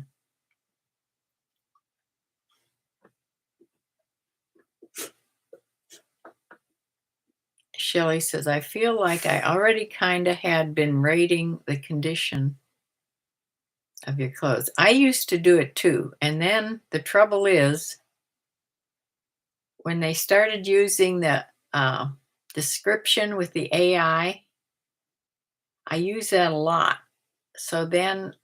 Shelley says, I feel like I already kind of had been rating the condition of your clothes. I used to do it too. And then the trouble is, when they started using the description with the AI, I use that a lot. So then,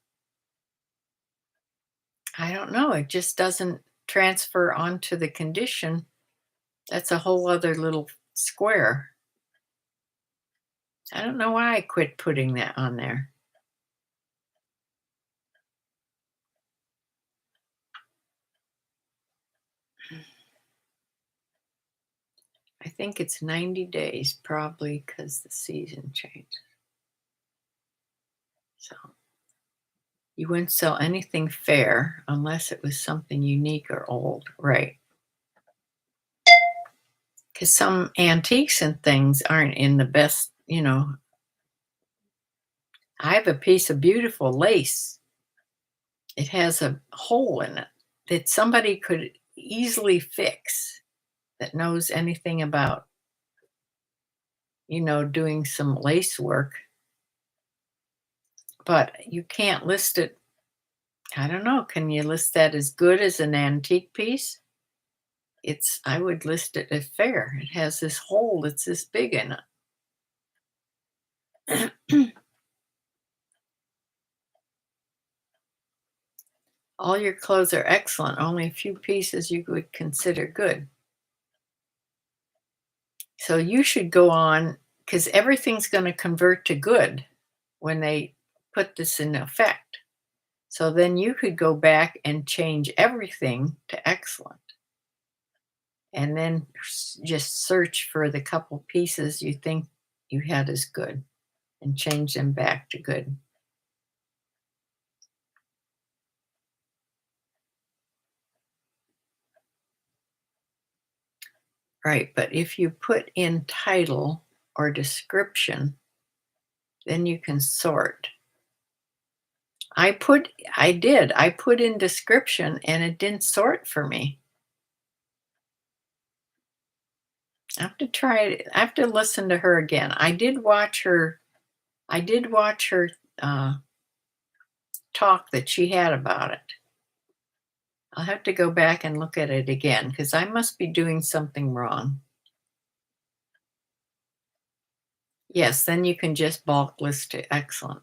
I don't know, it just doesn't transfer onto the condition. That's a whole other little square. I don't know why I quit putting that on there. I think it's 90 days, probably because the season changed. So you wouldn't sell anything fair unless it was something unique or old, right? Because some antiques and things aren't in the best, I have a piece of beautiful lace. It has a hole in it that somebody could easily fix, that knows anything about, doing some lace work. But you can't list it. I don't know. Can you list that as good as an antique piece? I would list it as fair. It has this hole that's this big in it. All your clothes are excellent. Only a few pieces you would consider good. So you should go on, because everything's going to convert to good when they put this in effect. So then you could go back and change everything to excellent. And then just search for the couple pieces you think you had as good and change them back to good. Right, but if you put in title or description, then you can sort. I put in description and it didn't sort for me. I have to try it. I have to listen to her again. I did watch her talk that she had about it. I'll have to go back and look at it again because I must be doing something wrong. Yes, then you can just bulk list it. Excellent.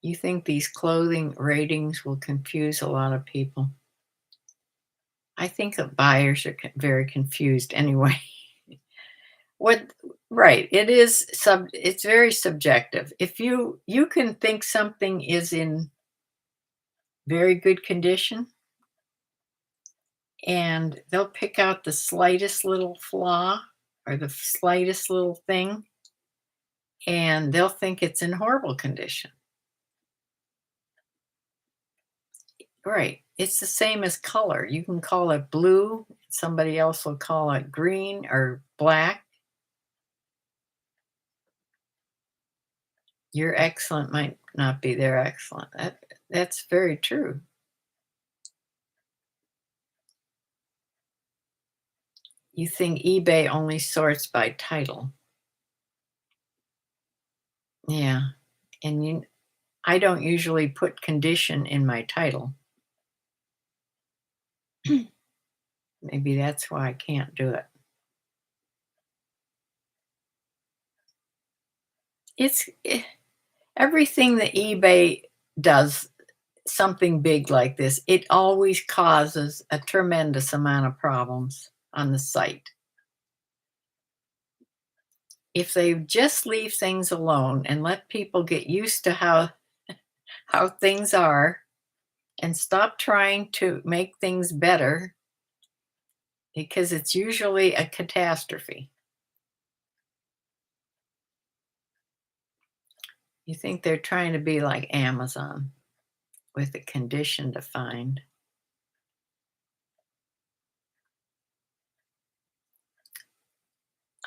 You think these clothing ratings will confuse a lot of people? I think that buyers are very confused anyway. Right, it's very subjective. If you can think something is in very good condition, and they'll pick out the slightest little flaw or the slightest little thing, and they'll think it's in horrible condition. Right. It's the same as color. You can call it blue, somebody else will call it green or black. Your excellent might not be their excellent. That's very true. You think eBay only sorts by title. Yeah. And I don't usually put condition in my title. Maybe that's why I can't do it. It's everything that eBay does something big like this, it always causes a tremendous amount of problems on the site. If they just leave things alone and let people get used to how things are and stop trying to make things better, because it's usually a catastrophe. You think they're trying to be like Amazon with a condition defined.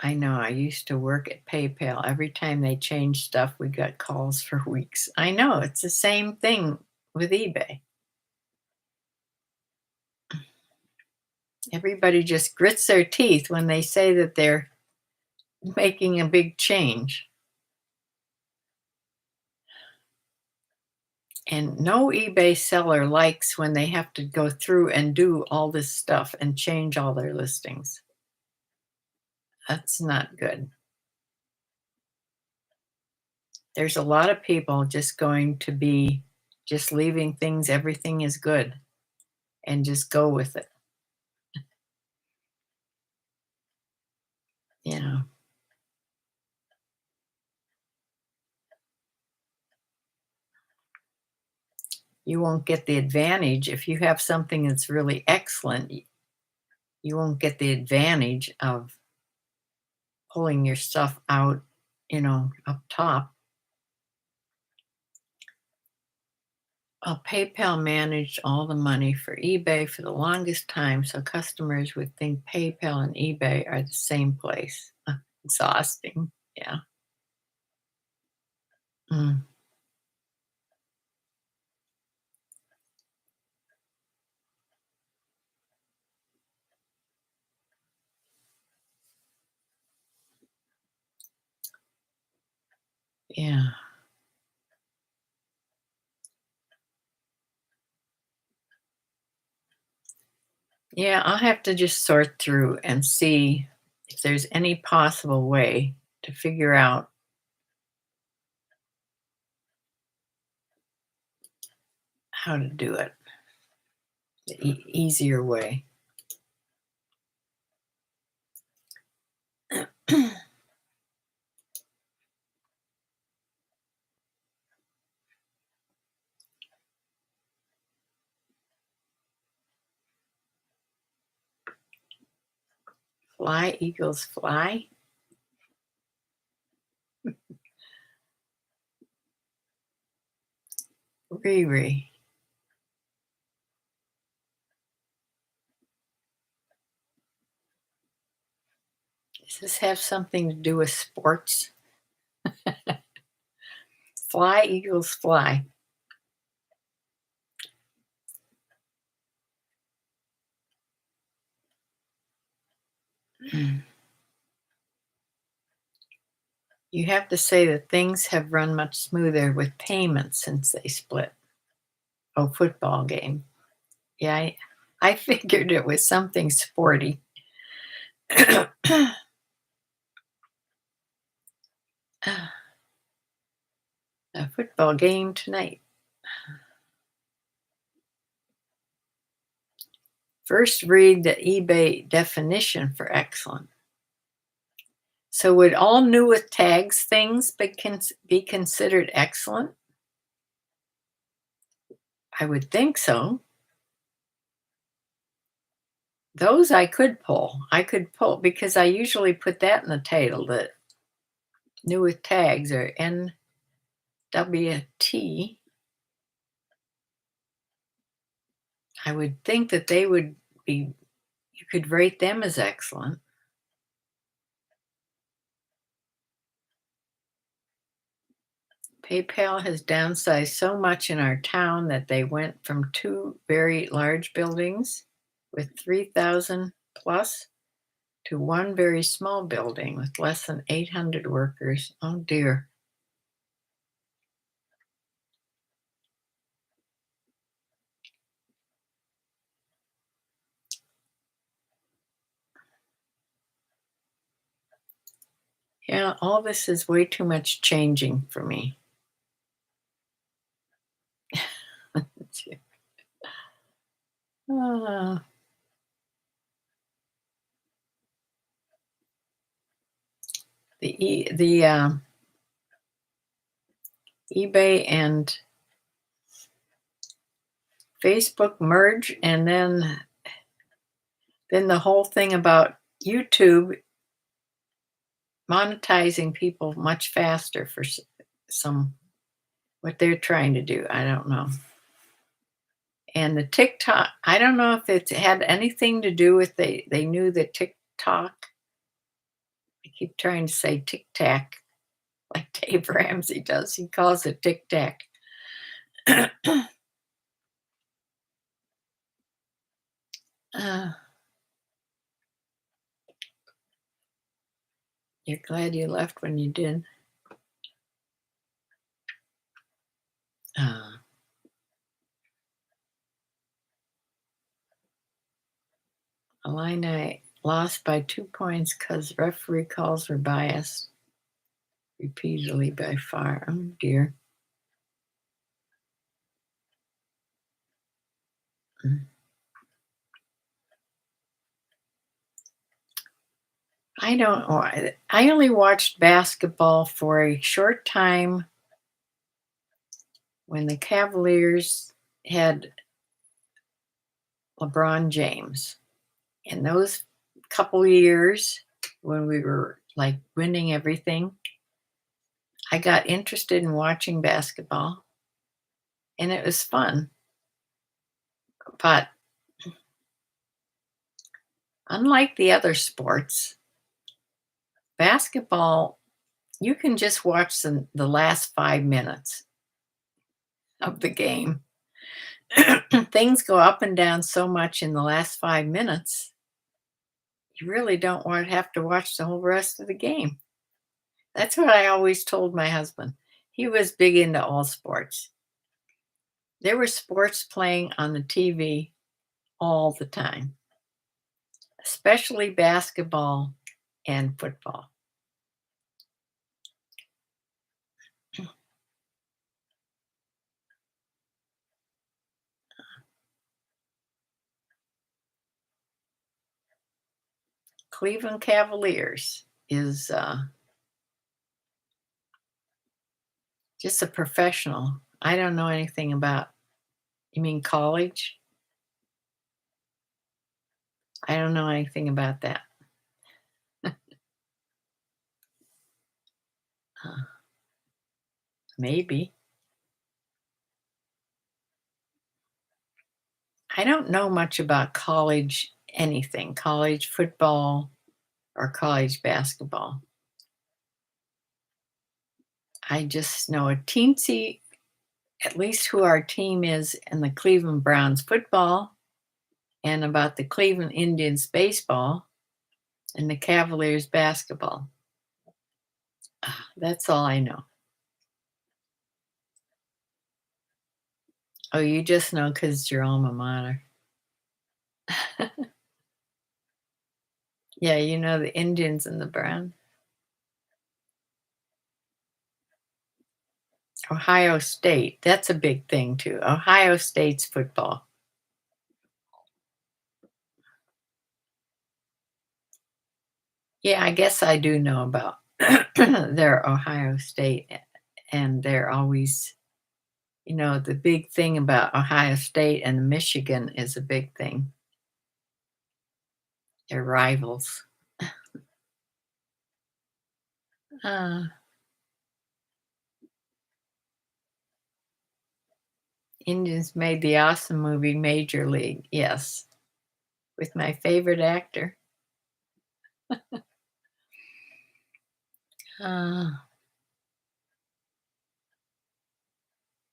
I know, I used to work at PayPal. Every time they changed stuff, we got calls for weeks. I know, it's the same thing with eBay. Everybody just grits their teeth when they say that they're making a big change. And no eBay seller likes when they have to go through and do all this stuff and change all their listings. That's not good. There's a lot of people just going to be just leaving things, everything is good, and just go with it. You know, you won't get the advantage if you have something that's really excellent. You won't get the advantage of pulling your stuff out, up top. PayPal managed all the money for eBay for the longest time, so customers would think PayPal and eBay are the same place. Exhausting. Yeah. Mm, yeah. Yeah, I'll have to just sort through and see if there's any possible way to figure out how to do it the easier way. Fly, eagles, fly. Riri. Does this have something to do with sports? Fly, eagles, fly. Mm. You have to say that things have run much smoother with payments since they split. Oh, football game. Yeah, I figured it was something sporty. A football game tonight. First, read the eBay definition for excellent. So, would all new with tags things be considered excellent? I would think so. Those I could pull. I could pull because I usually put that in the title that new with tags or NWT. I would think that they would be, you could rate them as excellent. PayPal has downsized so much in our town that they went from two very large buildings with 3,000 plus to one very small building with less than 800 workers. Oh dear. Yeah, all this is way too much changing for me. Uh, the eBay and Facebook merge, and then the whole thing about YouTube monetizing people much faster for some what they're trying to do. I don't know. And the TikTok, I don't know if it had anything to do with they knew that TikTok. I keep trying to say Tic Tac like Dave Ramsey does. He calls it Tic Tac. uh, you're glad you left when you did. Uh, Illini lost by 2 points because referee calls were biased repeatedly by far. Oh dear. Mm. I don't know. I only watched basketball for a short time when the Cavaliers had LeBron James. In those couple years when we were like winning everything, I got interested in watching basketball and it was fun. But unlike the other sports, basketball, you can just watch the last 5 minutes of the game. Things go up and down so much in the last 5 minutes, you really don't want to have to watch the whole rest of the game. That's what I always told my husband. He was big into all sports. There were sports playing on the TV all the time, especially basketball and football. Cleveland Cavaliers is just a professional. I don't know anything about, you mean college? I don't know anything about that. Uh, maybe. I don't know much about college anything, college football or college basketball. I just know a teensy, at least who our team is in the Cleveland Browns football and about the Cleveland Indians baseball and the Cavaliers basketball. That's all I know. Oh, you just know because it's your alma mater. Yeah, you know the Indians and the Browns. Ohio State, that's a big thing too. Ohio State's football. Yeah, I guess I do know about their Ohio State, and they're always, the big thing about Ohio State and Michigan is a big thing. They're rivals. Uh, Indians made the awesome movie Major League, yes, with my favorite actor. Uh,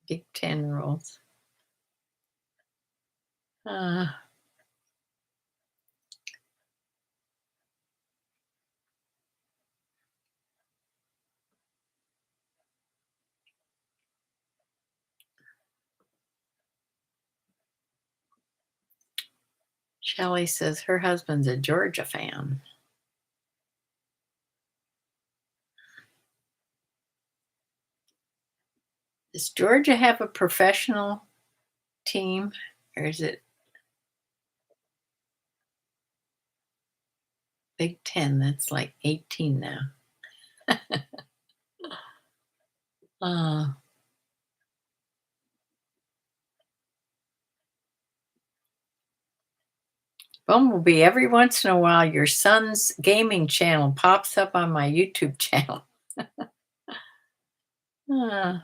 Big 10 rules. Uh, Shelley says her husband's a Georgia fan. Does Georgia have a professional team, or is it Big 10? That's like 18 now. uh, Bumblebee, every once in a while, your son's gaming channel pops up on my YouTube channel. uh,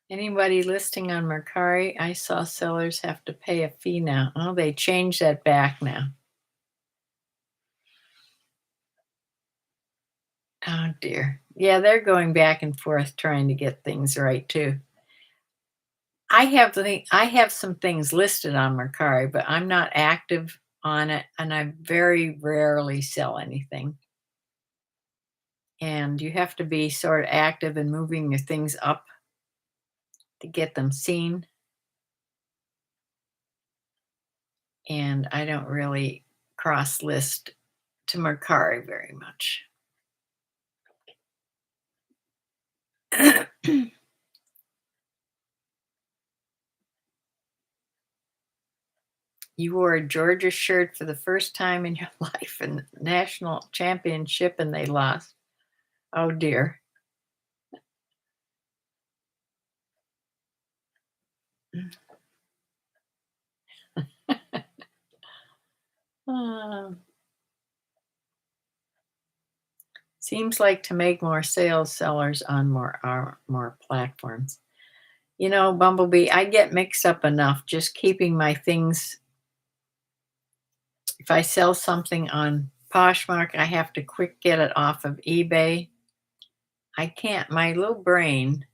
Anybody listing on Mercari? I saw sellers have to pay a fee now. Oh, they changed that back now. Oh dear. Yeah, they're going back and forth trying to get things right too. I have some things listed on Mercari, but I'm not active on it, and I very rarely sell anything. And you have to be sort of active in moving your things up to get them seen. And I don't really cross list to Mercari very much. You wore a Georgia shirt for the first time in your life in the national championship and they lost. Oh dear. Uh, Seems like to make more sales sellers on more platforms. You know, Bumblebee, I get mixed up enough just keeping my things. If I sell something on Poshmark, I have to quick get it off of eBay. I can't, my little brain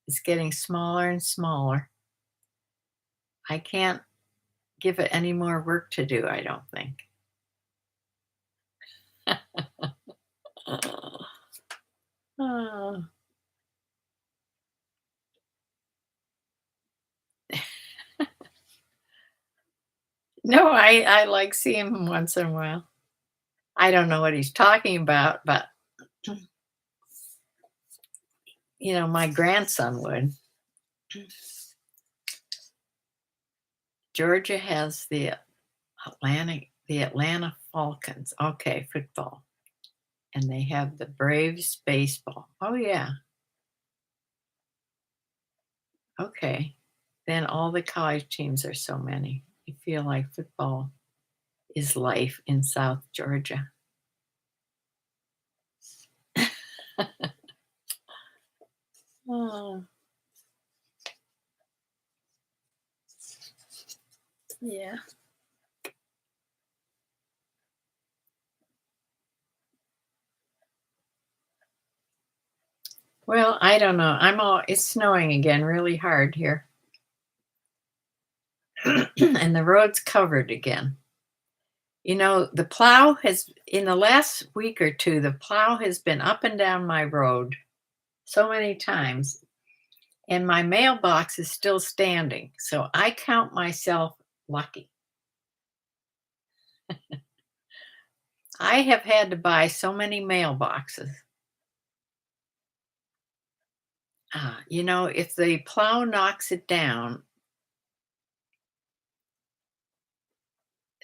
is getting smaller and smaller. I can't give it any more work to do, I don't think. Oh. No, I like seeing him once in a while. I don't know what he's talking about, but my grandson would. Georgia has the Atlanta Falcons. Okay, football. And they have the Braves baseball. Oh yeah. Okay. Then all the college teams are so many. You feel like football is life in South Georgia. Oh, yeah. Well, I don't know. It's snowing again really hard here. And the road's covered again. The plow in the last week or two, the plow has been up and down my road so many times, and my mailbox is still standing. So I count myself lucky. I have had to buy so many mailboxes. If the plow knocks it down,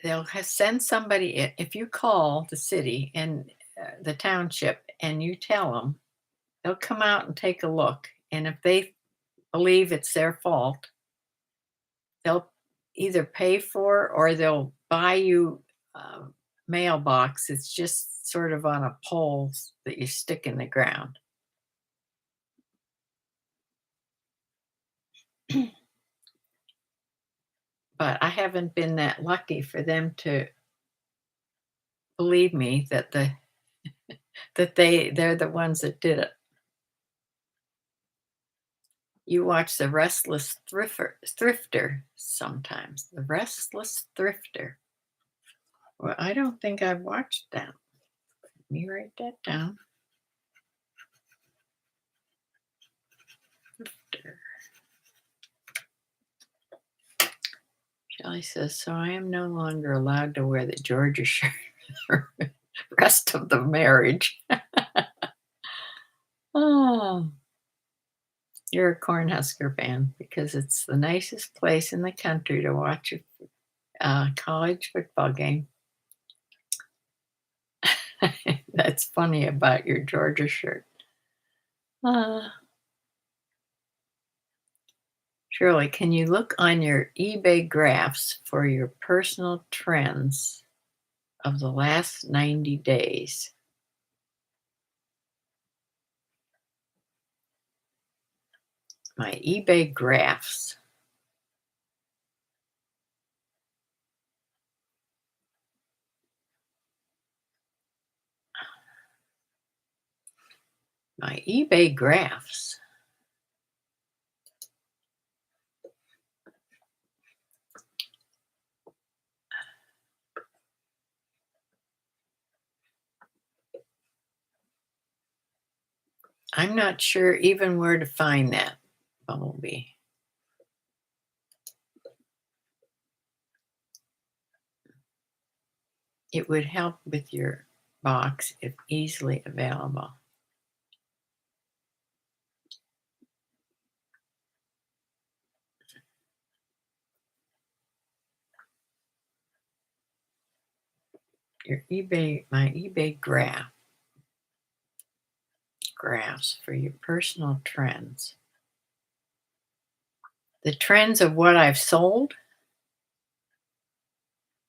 they'll send somebody. If you call the city and the township and you tell them, they'll come out and take a look. And if they believe it's their fault, they'll either pay for or they'll buy you a mailbox. It's just sort of on a pole that you stick in the ground. But I haven't been that lucky for them to believe me that they're the ones that did it. You watch The Restless Thrifter sometimes. The Restless Thrifter. Well, I don't think I've watched that. Let me write that down. Thrifter. Shelley says, so I am no longer allowed to wear the Georgia shirt for the rest of the marriage. Oh, you're a Cornhusker fan because it's the nicest place in the country to watch a college football game. That's funny about your Georgia shirt. Shirley, can you look on your eBay graphs for your personal trends of the last 90 days? My eBay graphs. My eBay graphs. I'm not sure even where to find that, Bumblebee. It would help with your box if easily available. My eBay graphs for your personal trends. The trends of what I've sold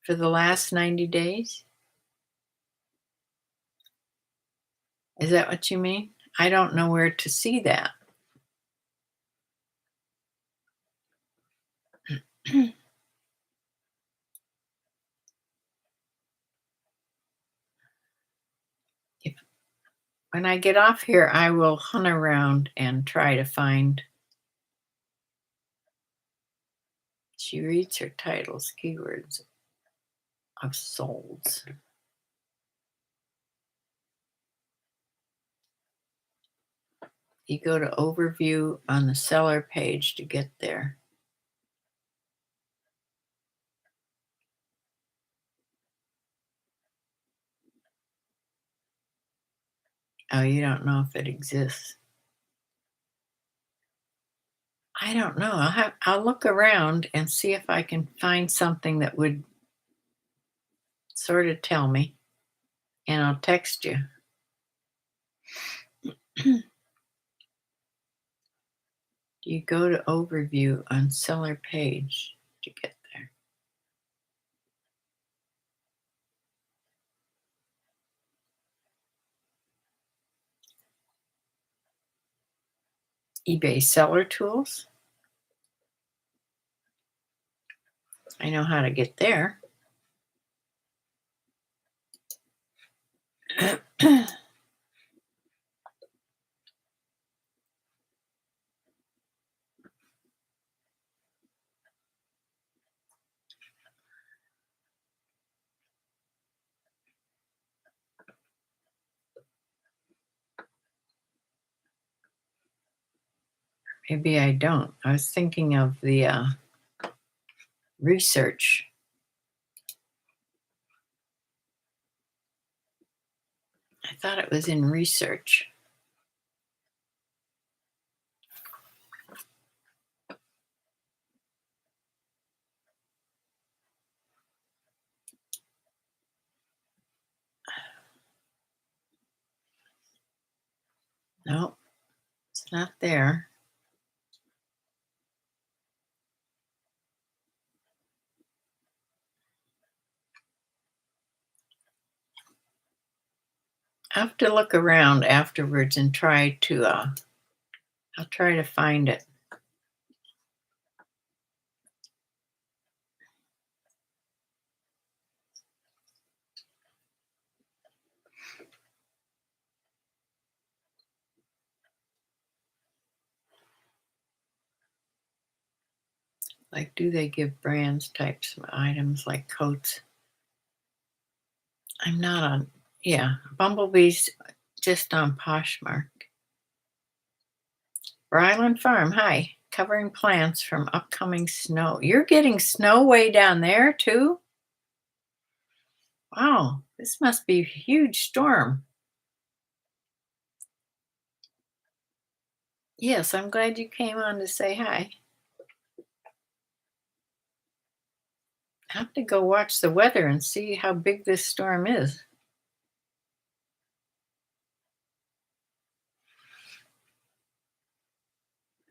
for the last 90 days? Is that what you mean? I don't know where to see that. When I get off here, I will hunt around and try to find. She reads her titles, keywords of solds. You go to overview on the seller page to get there. Oh, you don't know if it exists. I don't know. I'll look around and see if I can find something that would sort of tell me, and I'll text you. You go to overview on seller page to get there. eBay seller tools. I know how to get there. Maybe I don't. I was thinking of the research. I thought it was in research. No, it's not there. I have to look around afterwards and try to, I'll try to find it. Like, do they give brands types of items like coats? I'm not on, yeah, Bumblebee's just on Poshmark. Ryland Farm, hi. Covering plants from upcoming snow. You're getting snow way down there too? Wow, this must be a huge storm. Yes, I'm glad you came on to say hi. I have to go watch the weather and see how big this storm is.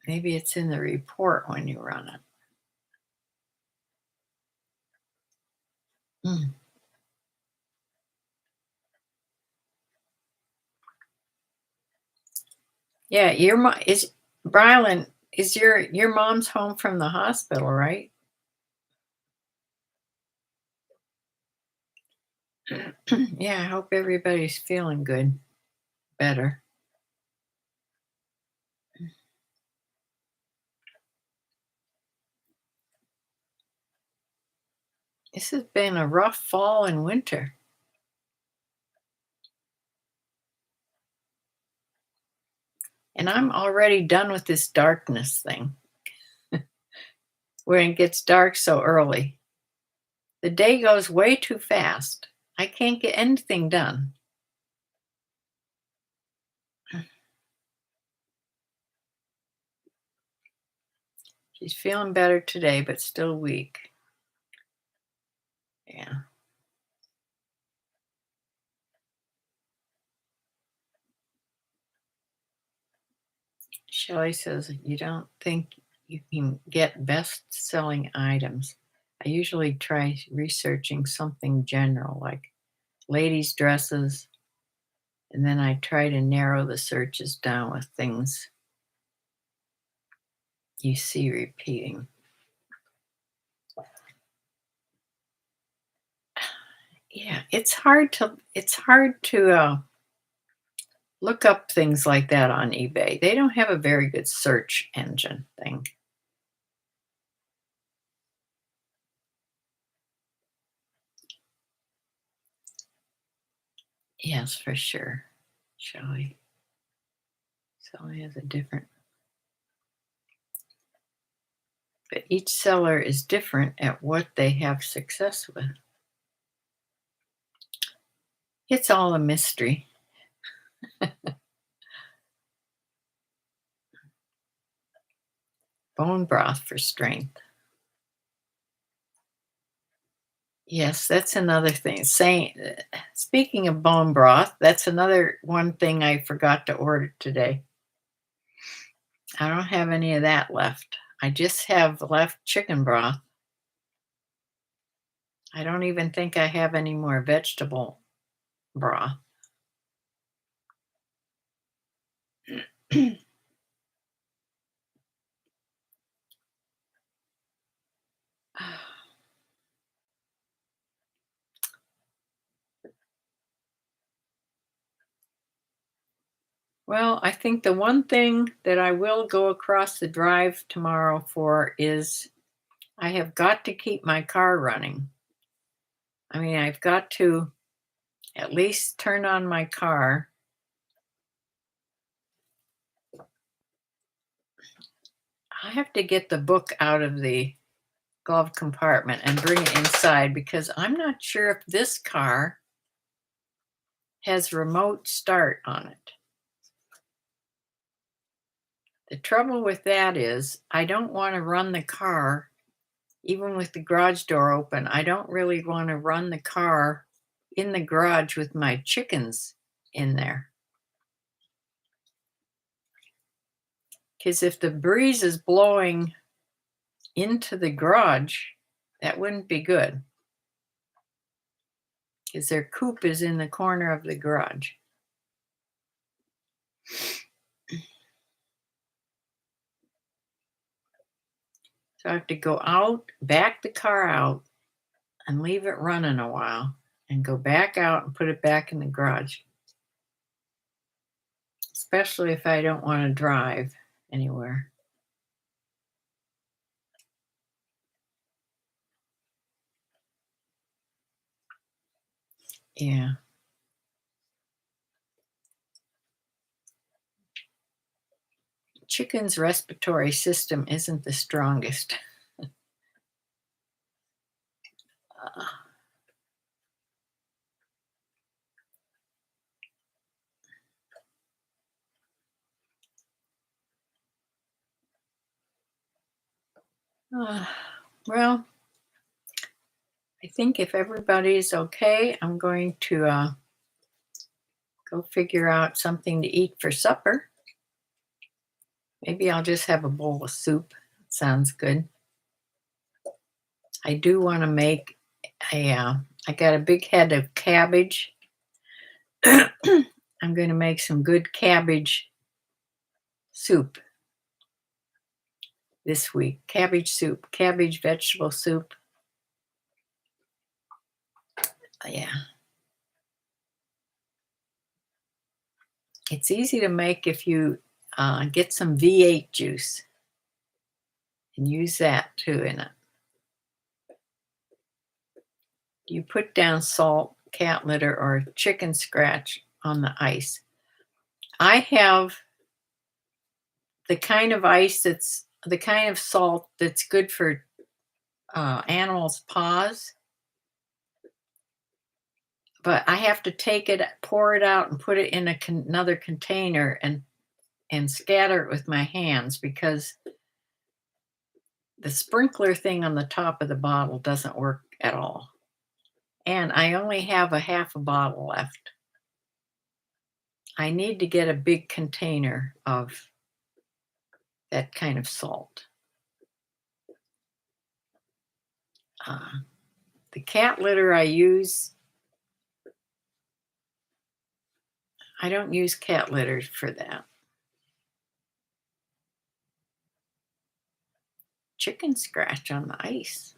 Maybe it's in the report when you run it. Mm. Yeah, your mom is Brylan, is your mom's home from the hospital, right? Yeah, I hope everybody's feeling good, better. This has been a rough fall and winter. And I'm already done with this darkness thing when it gets dark so early. The day goes way too fast. I can't get anything done. She's feeling better today, but still weak. Yeah. Shelley says, you don't think you can get best selling items. I usually try researching something general like ladies' dresses, and then I try to narrow the searches down with things you see repeating. Yeah, it's hard to look up things like that on eBay. They don't have a very good search engine thing. Yes, for sure. Shelley. Shelley has a different, but each seller is different at what they have success with. It's all a mystery. Bone broth for strength. Yes, that's another thing. Saying, speaking of bone broth, that's another one thing I forgot to order today. I don't have any of that left. I just have left chicken broth. I don't even think I have any more vegetable broth. Well, I think the one thing that I will go across the drive tomorrow for is I have got to keep my car running. I mean, I've got to at least turn on my car. I have to get the book out of the glove compartment and bring it inside because I'm not sure if this car has remote start on it. The trouble with that is I don't want to run the car, even with the garage door open. I don't really want to run the car in the garage with my chickens in there. Because if the breeze is blowing into the garage, that wouldn't be good. Because their coop is in the corner of the garage. So I have to go out, back the car out, and leave it running a while, and go back out and put it back in the garage. Especially if I don't want to drive anywhere. Yeah. Chicken's respiratory system isn't the strongest. Uh, uh, well, I think if everybody's okay, I'm going to go figure out something to eat for supper. Maybe I'll just have a bowl of soup. Sounds good. I do want to make I got a big head of cabbage. I'm going to make some good cabbage soup this week. Cabbage soup, cabbage vegetable soup. Yeah. It's easy to make if you get some V8 juice and use that too in it. You put down salt, cat litter, or chicken scratch on the ice. I have the kind of ice that's the kind of salt that's good for animals' paws, but I have to take it, pour it out, and put it in another container and scatter it with my hands because the sprinkler thing on the top of the bottle doesn't work at all. And I only have a half a bottle left. I need to get a big container of that kind of salt. The cat litter I use, I don't use cat litter for that. Chicken scratch on the ice.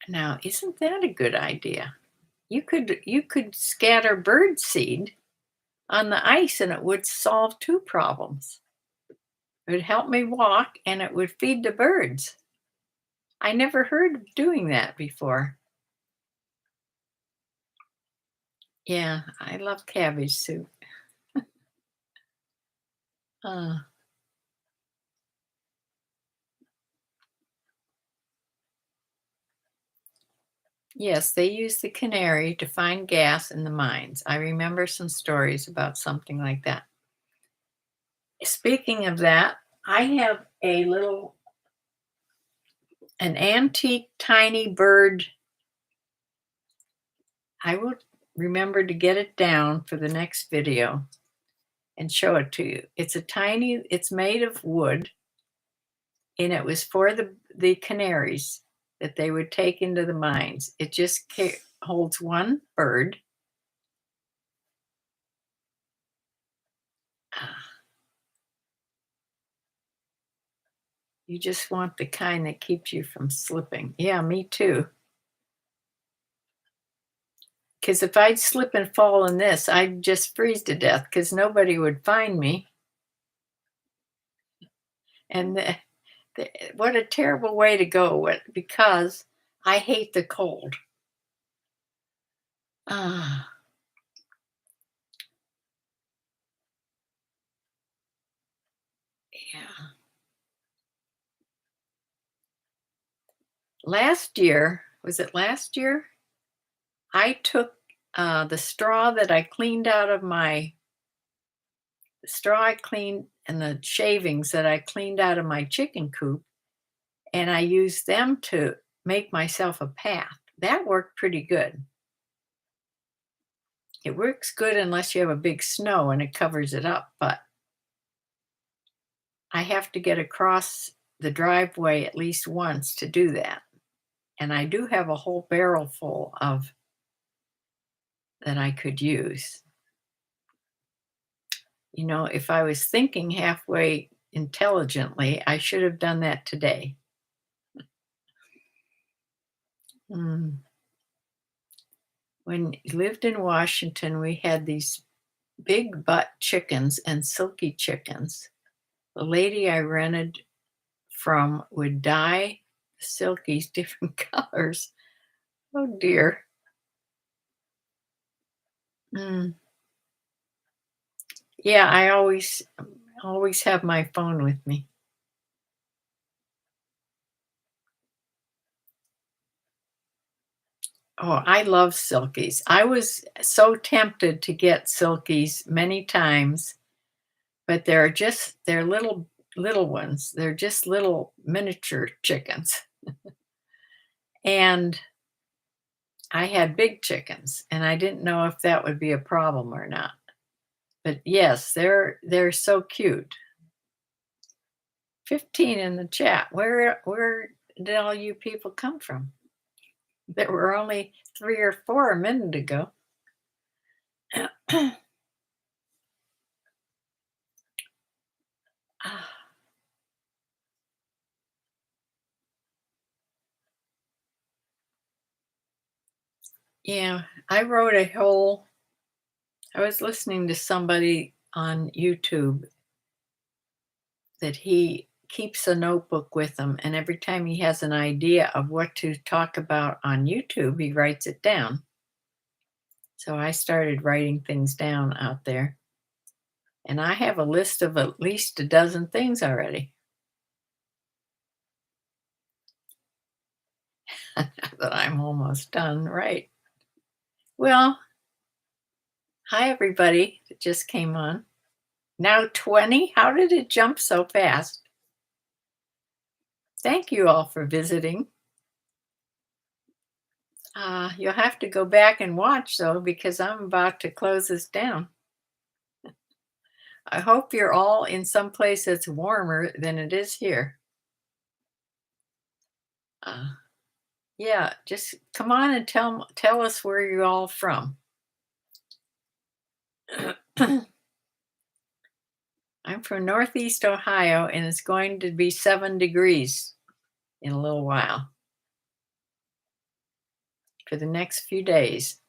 Now, isn't that a good idea? You could scatter bird seed on the ice and it would solve two problems. It would help me walk and it would feed the birds. I never heard of doing that before. Yeah, I love cabbage soup. Uh, yes, they use the canary to find gas in the mines. I remember some stories about something like that. Speaking of that, I have an antique tiny bird. I will remember to get it down for the next video and show it to you. It's made of wood, and it was for the canaries that they would take into the mines. It just holds one bird. Ah, you just want the kind that keeps you from slipping. Yeah, me too. Because if I'd slip and fall in this, I'd just freeze to death because nobody would find me. And what a terrible way to go because I hate the cold. Ah, yeah. Last year, was it last year? I took the straw that I cleaned out of the straw I cleaned and the shavings that I cleaned out of my chicken coop, and I used them to make myself a path. That worked pretty good. It works good unless you have a big snow and it covers it up, but I have to get across the driveway at least once to do that. And I do have a whole barrel full of that I could use. You know, if I was thinking halfway intelligently, I should have done that today. Mm. When we lived in Washington, we had these big butt chickens and silky chickens. The lady I rented from would dye silkies, different colors. Oh dear. Mm. Yeah, I always have my phone with me. Oh, I love silkies. I was so tempted to get silkies many times, but they're little ones. They're just little miniature chickens. And I had big chickens, and I didn't know if that would be a problem or not. But yes, they're so cute. 15 in the chat. Where did all you people come from? There were only 3 or 4 a minute ago. Ah, yeah, I was listening to somebody on YouTube that he keeps a notebook with him, and every time he has an idea of what to talk about on YouTube, he writes it down. So I started writing things down out there, and I have a list of at least a dozen things already that I'm almost done. Right. Well, hi everybody that just came on. Now 20? How did it jump so fast? Thank you all for visiting. You'll have to go back and watch though, because I'm about to close this down. I hope you're all in some place that's warmer than it is here. Uh, yeah, just come on and tell us where you're all from. I'm from Northeast Ohio, and it's going to be 7 degrees in a little while for the next few days.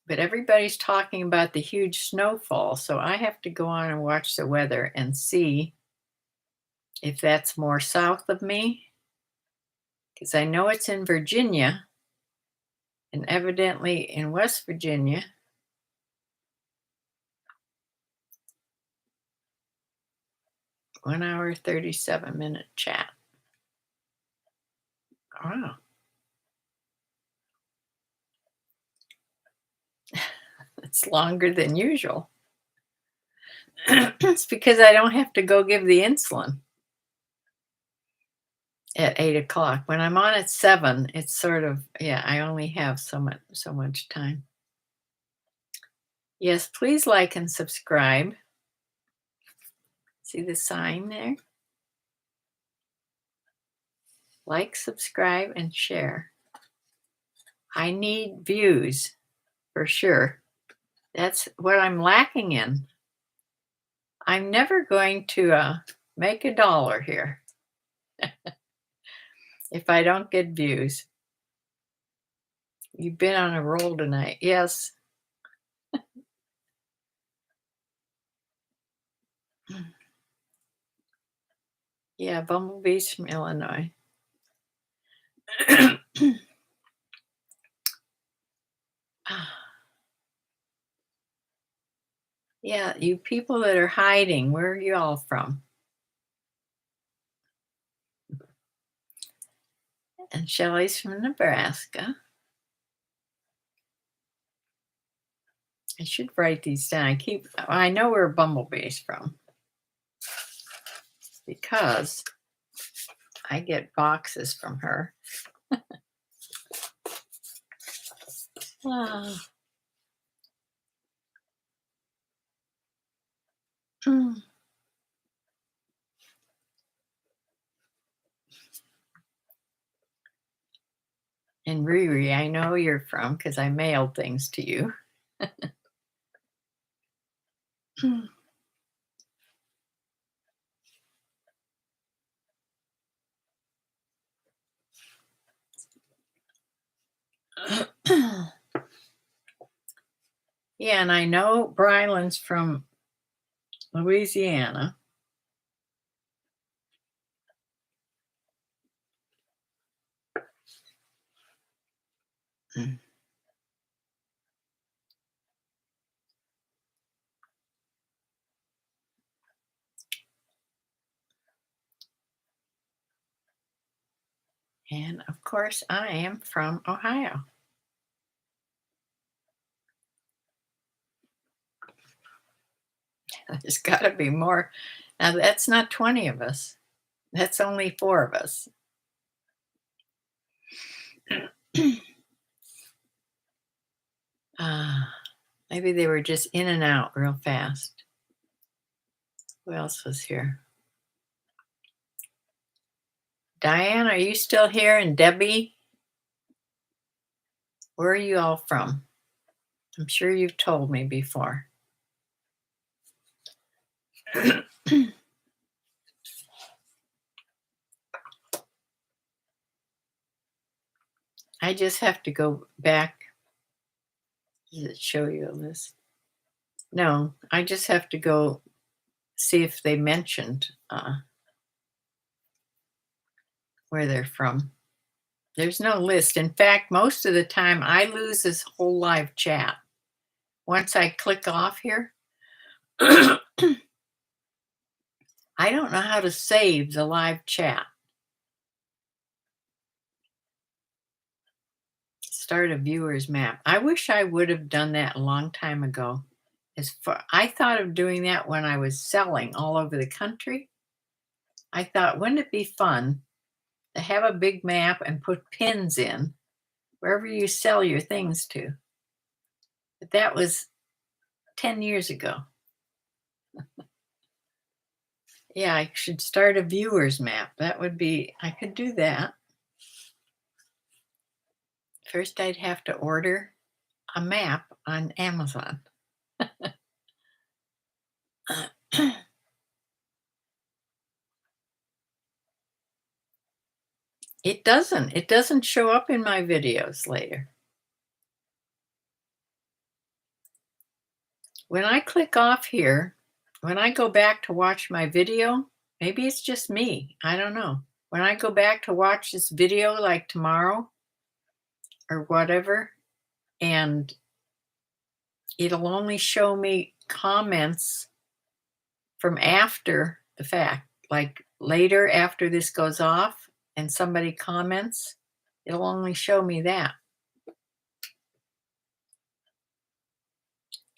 But everybody's talking about the huge snowfall, so I have to go on and watch the weather and see if that's more south of me, because I know it's in Virginia and evidently in West Virginia. 1 hour, 37-minute chat. Wow. It's longer than usual. It's because I don't have to go give the insulin at 8 o'clock. When I'm on at 7, it's sort of, yeah, I only have so much time. Yes, please like and subscribe. See the sign there? Like, subscribe, and share. I need views for sure. That's what I'm lacking in. I'm never going to make $1 here if I don't get views. You've been on a roll tonight. Yes. Yeah, bumblebees from Illinois. Yeah, you people that are hiding, where are you all from? And Shelley's from Nebraska. I should write these down. I know where Bumblebee's from because I get boxes from her. Ah. Mm. And Riri, I know you're from because I mailed things to you. Yeah, and I know Bryland's from Louisiana. And of course, I am from Ohio. There's got to be more. Now, that's not 20 of us, that's only 4 of us. Maybe they were just in and out real fast. Who else was here? Diane, are you still here? And Debbie? Where are you all from? I'm sure you've told me before. I just have to go back. Does it show you a list? No, I just have to go see if they mentioned where they're from. There's no list. In fact, most of the time I lose this whole live chat. Once I click off here, I don't know how to save the live chat. Start a viewer's map. I wish I would have done that a long time ago. I thought of doing that when I was selling all over the country. I thought, wouldn't it be fun to have a big map and put pins in wherever you sell your things to? But that was 10 years ago. Yeah, I should start a viewer's map. That would be, I could do that. First, I'd have to order a map on Amazon. It doesn't show up in my videos later. When I click off here, when I go back to watch my video, maybe it's just me, I don't know. When I go back to watch this video like tomorrow or whatever, and it'll only show me comments from after the fact, like later after this goes off and somebody comments, it'll only show me that.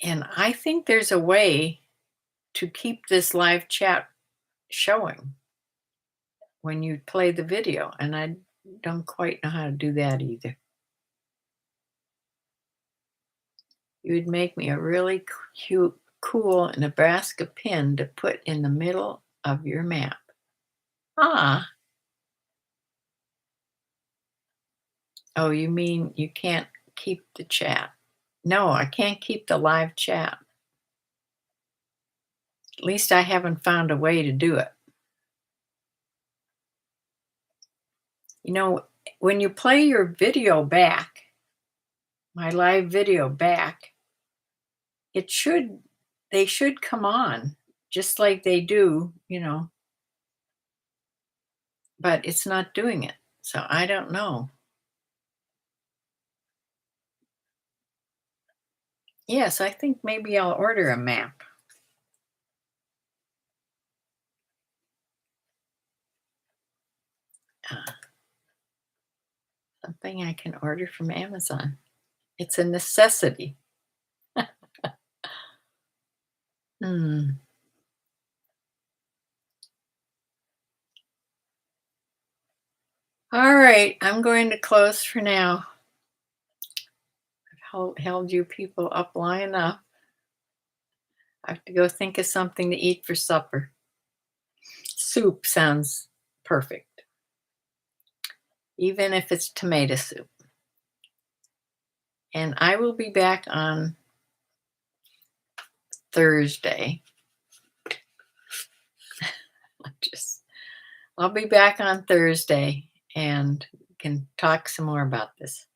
And I think there's a way to keep this live chat showing when you play the video, and I don't quite know how to do that either. You would make me a really cute, cool Nebraska pin to put in the middle of your map. Ah. Oh, you mean you can't keep the chat? No, I can't keep the live chat. At least I haven't found a way to do it. You know, when you play your video back, my live video back, they should come on just like they do, but it's not doing it. So I don't know. Yes, I think maybe I'll order a map. Something I can order from Amazon. It's a necessity. Hmm. All right, I'm going to close for now. I've held you people up long enough. I have to go think of something to eat for supper. Soup sounds perfect, even if it's tomato soup. And I will be back on Thursday. I'll be back on Thursday and can talk some more about this.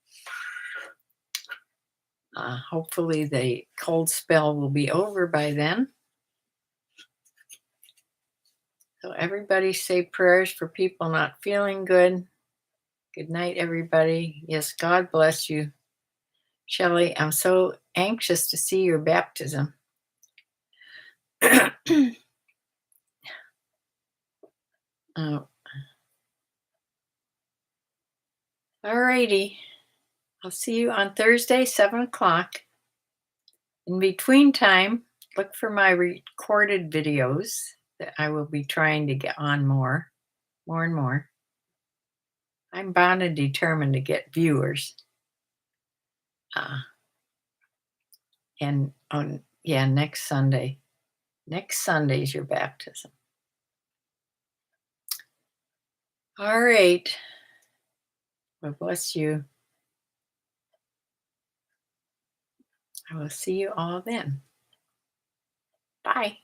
Hopefully the cold spell will be over by then. So everybody say prayers for people not feeling good. Good night, everybody. Yes, God bless you. Shelley, I'm so anxious to see your baptism. Oh. All righty. I'll see you on Thursday, 7 o'clock. In between time, look for my recorded videos that I will be trying to get on more and more. I'm bound and determined to get viewers. And on, yeah, next Sunday. Next Sunday is your baptism. All right. Well, bless you. I will see you all then. Bye.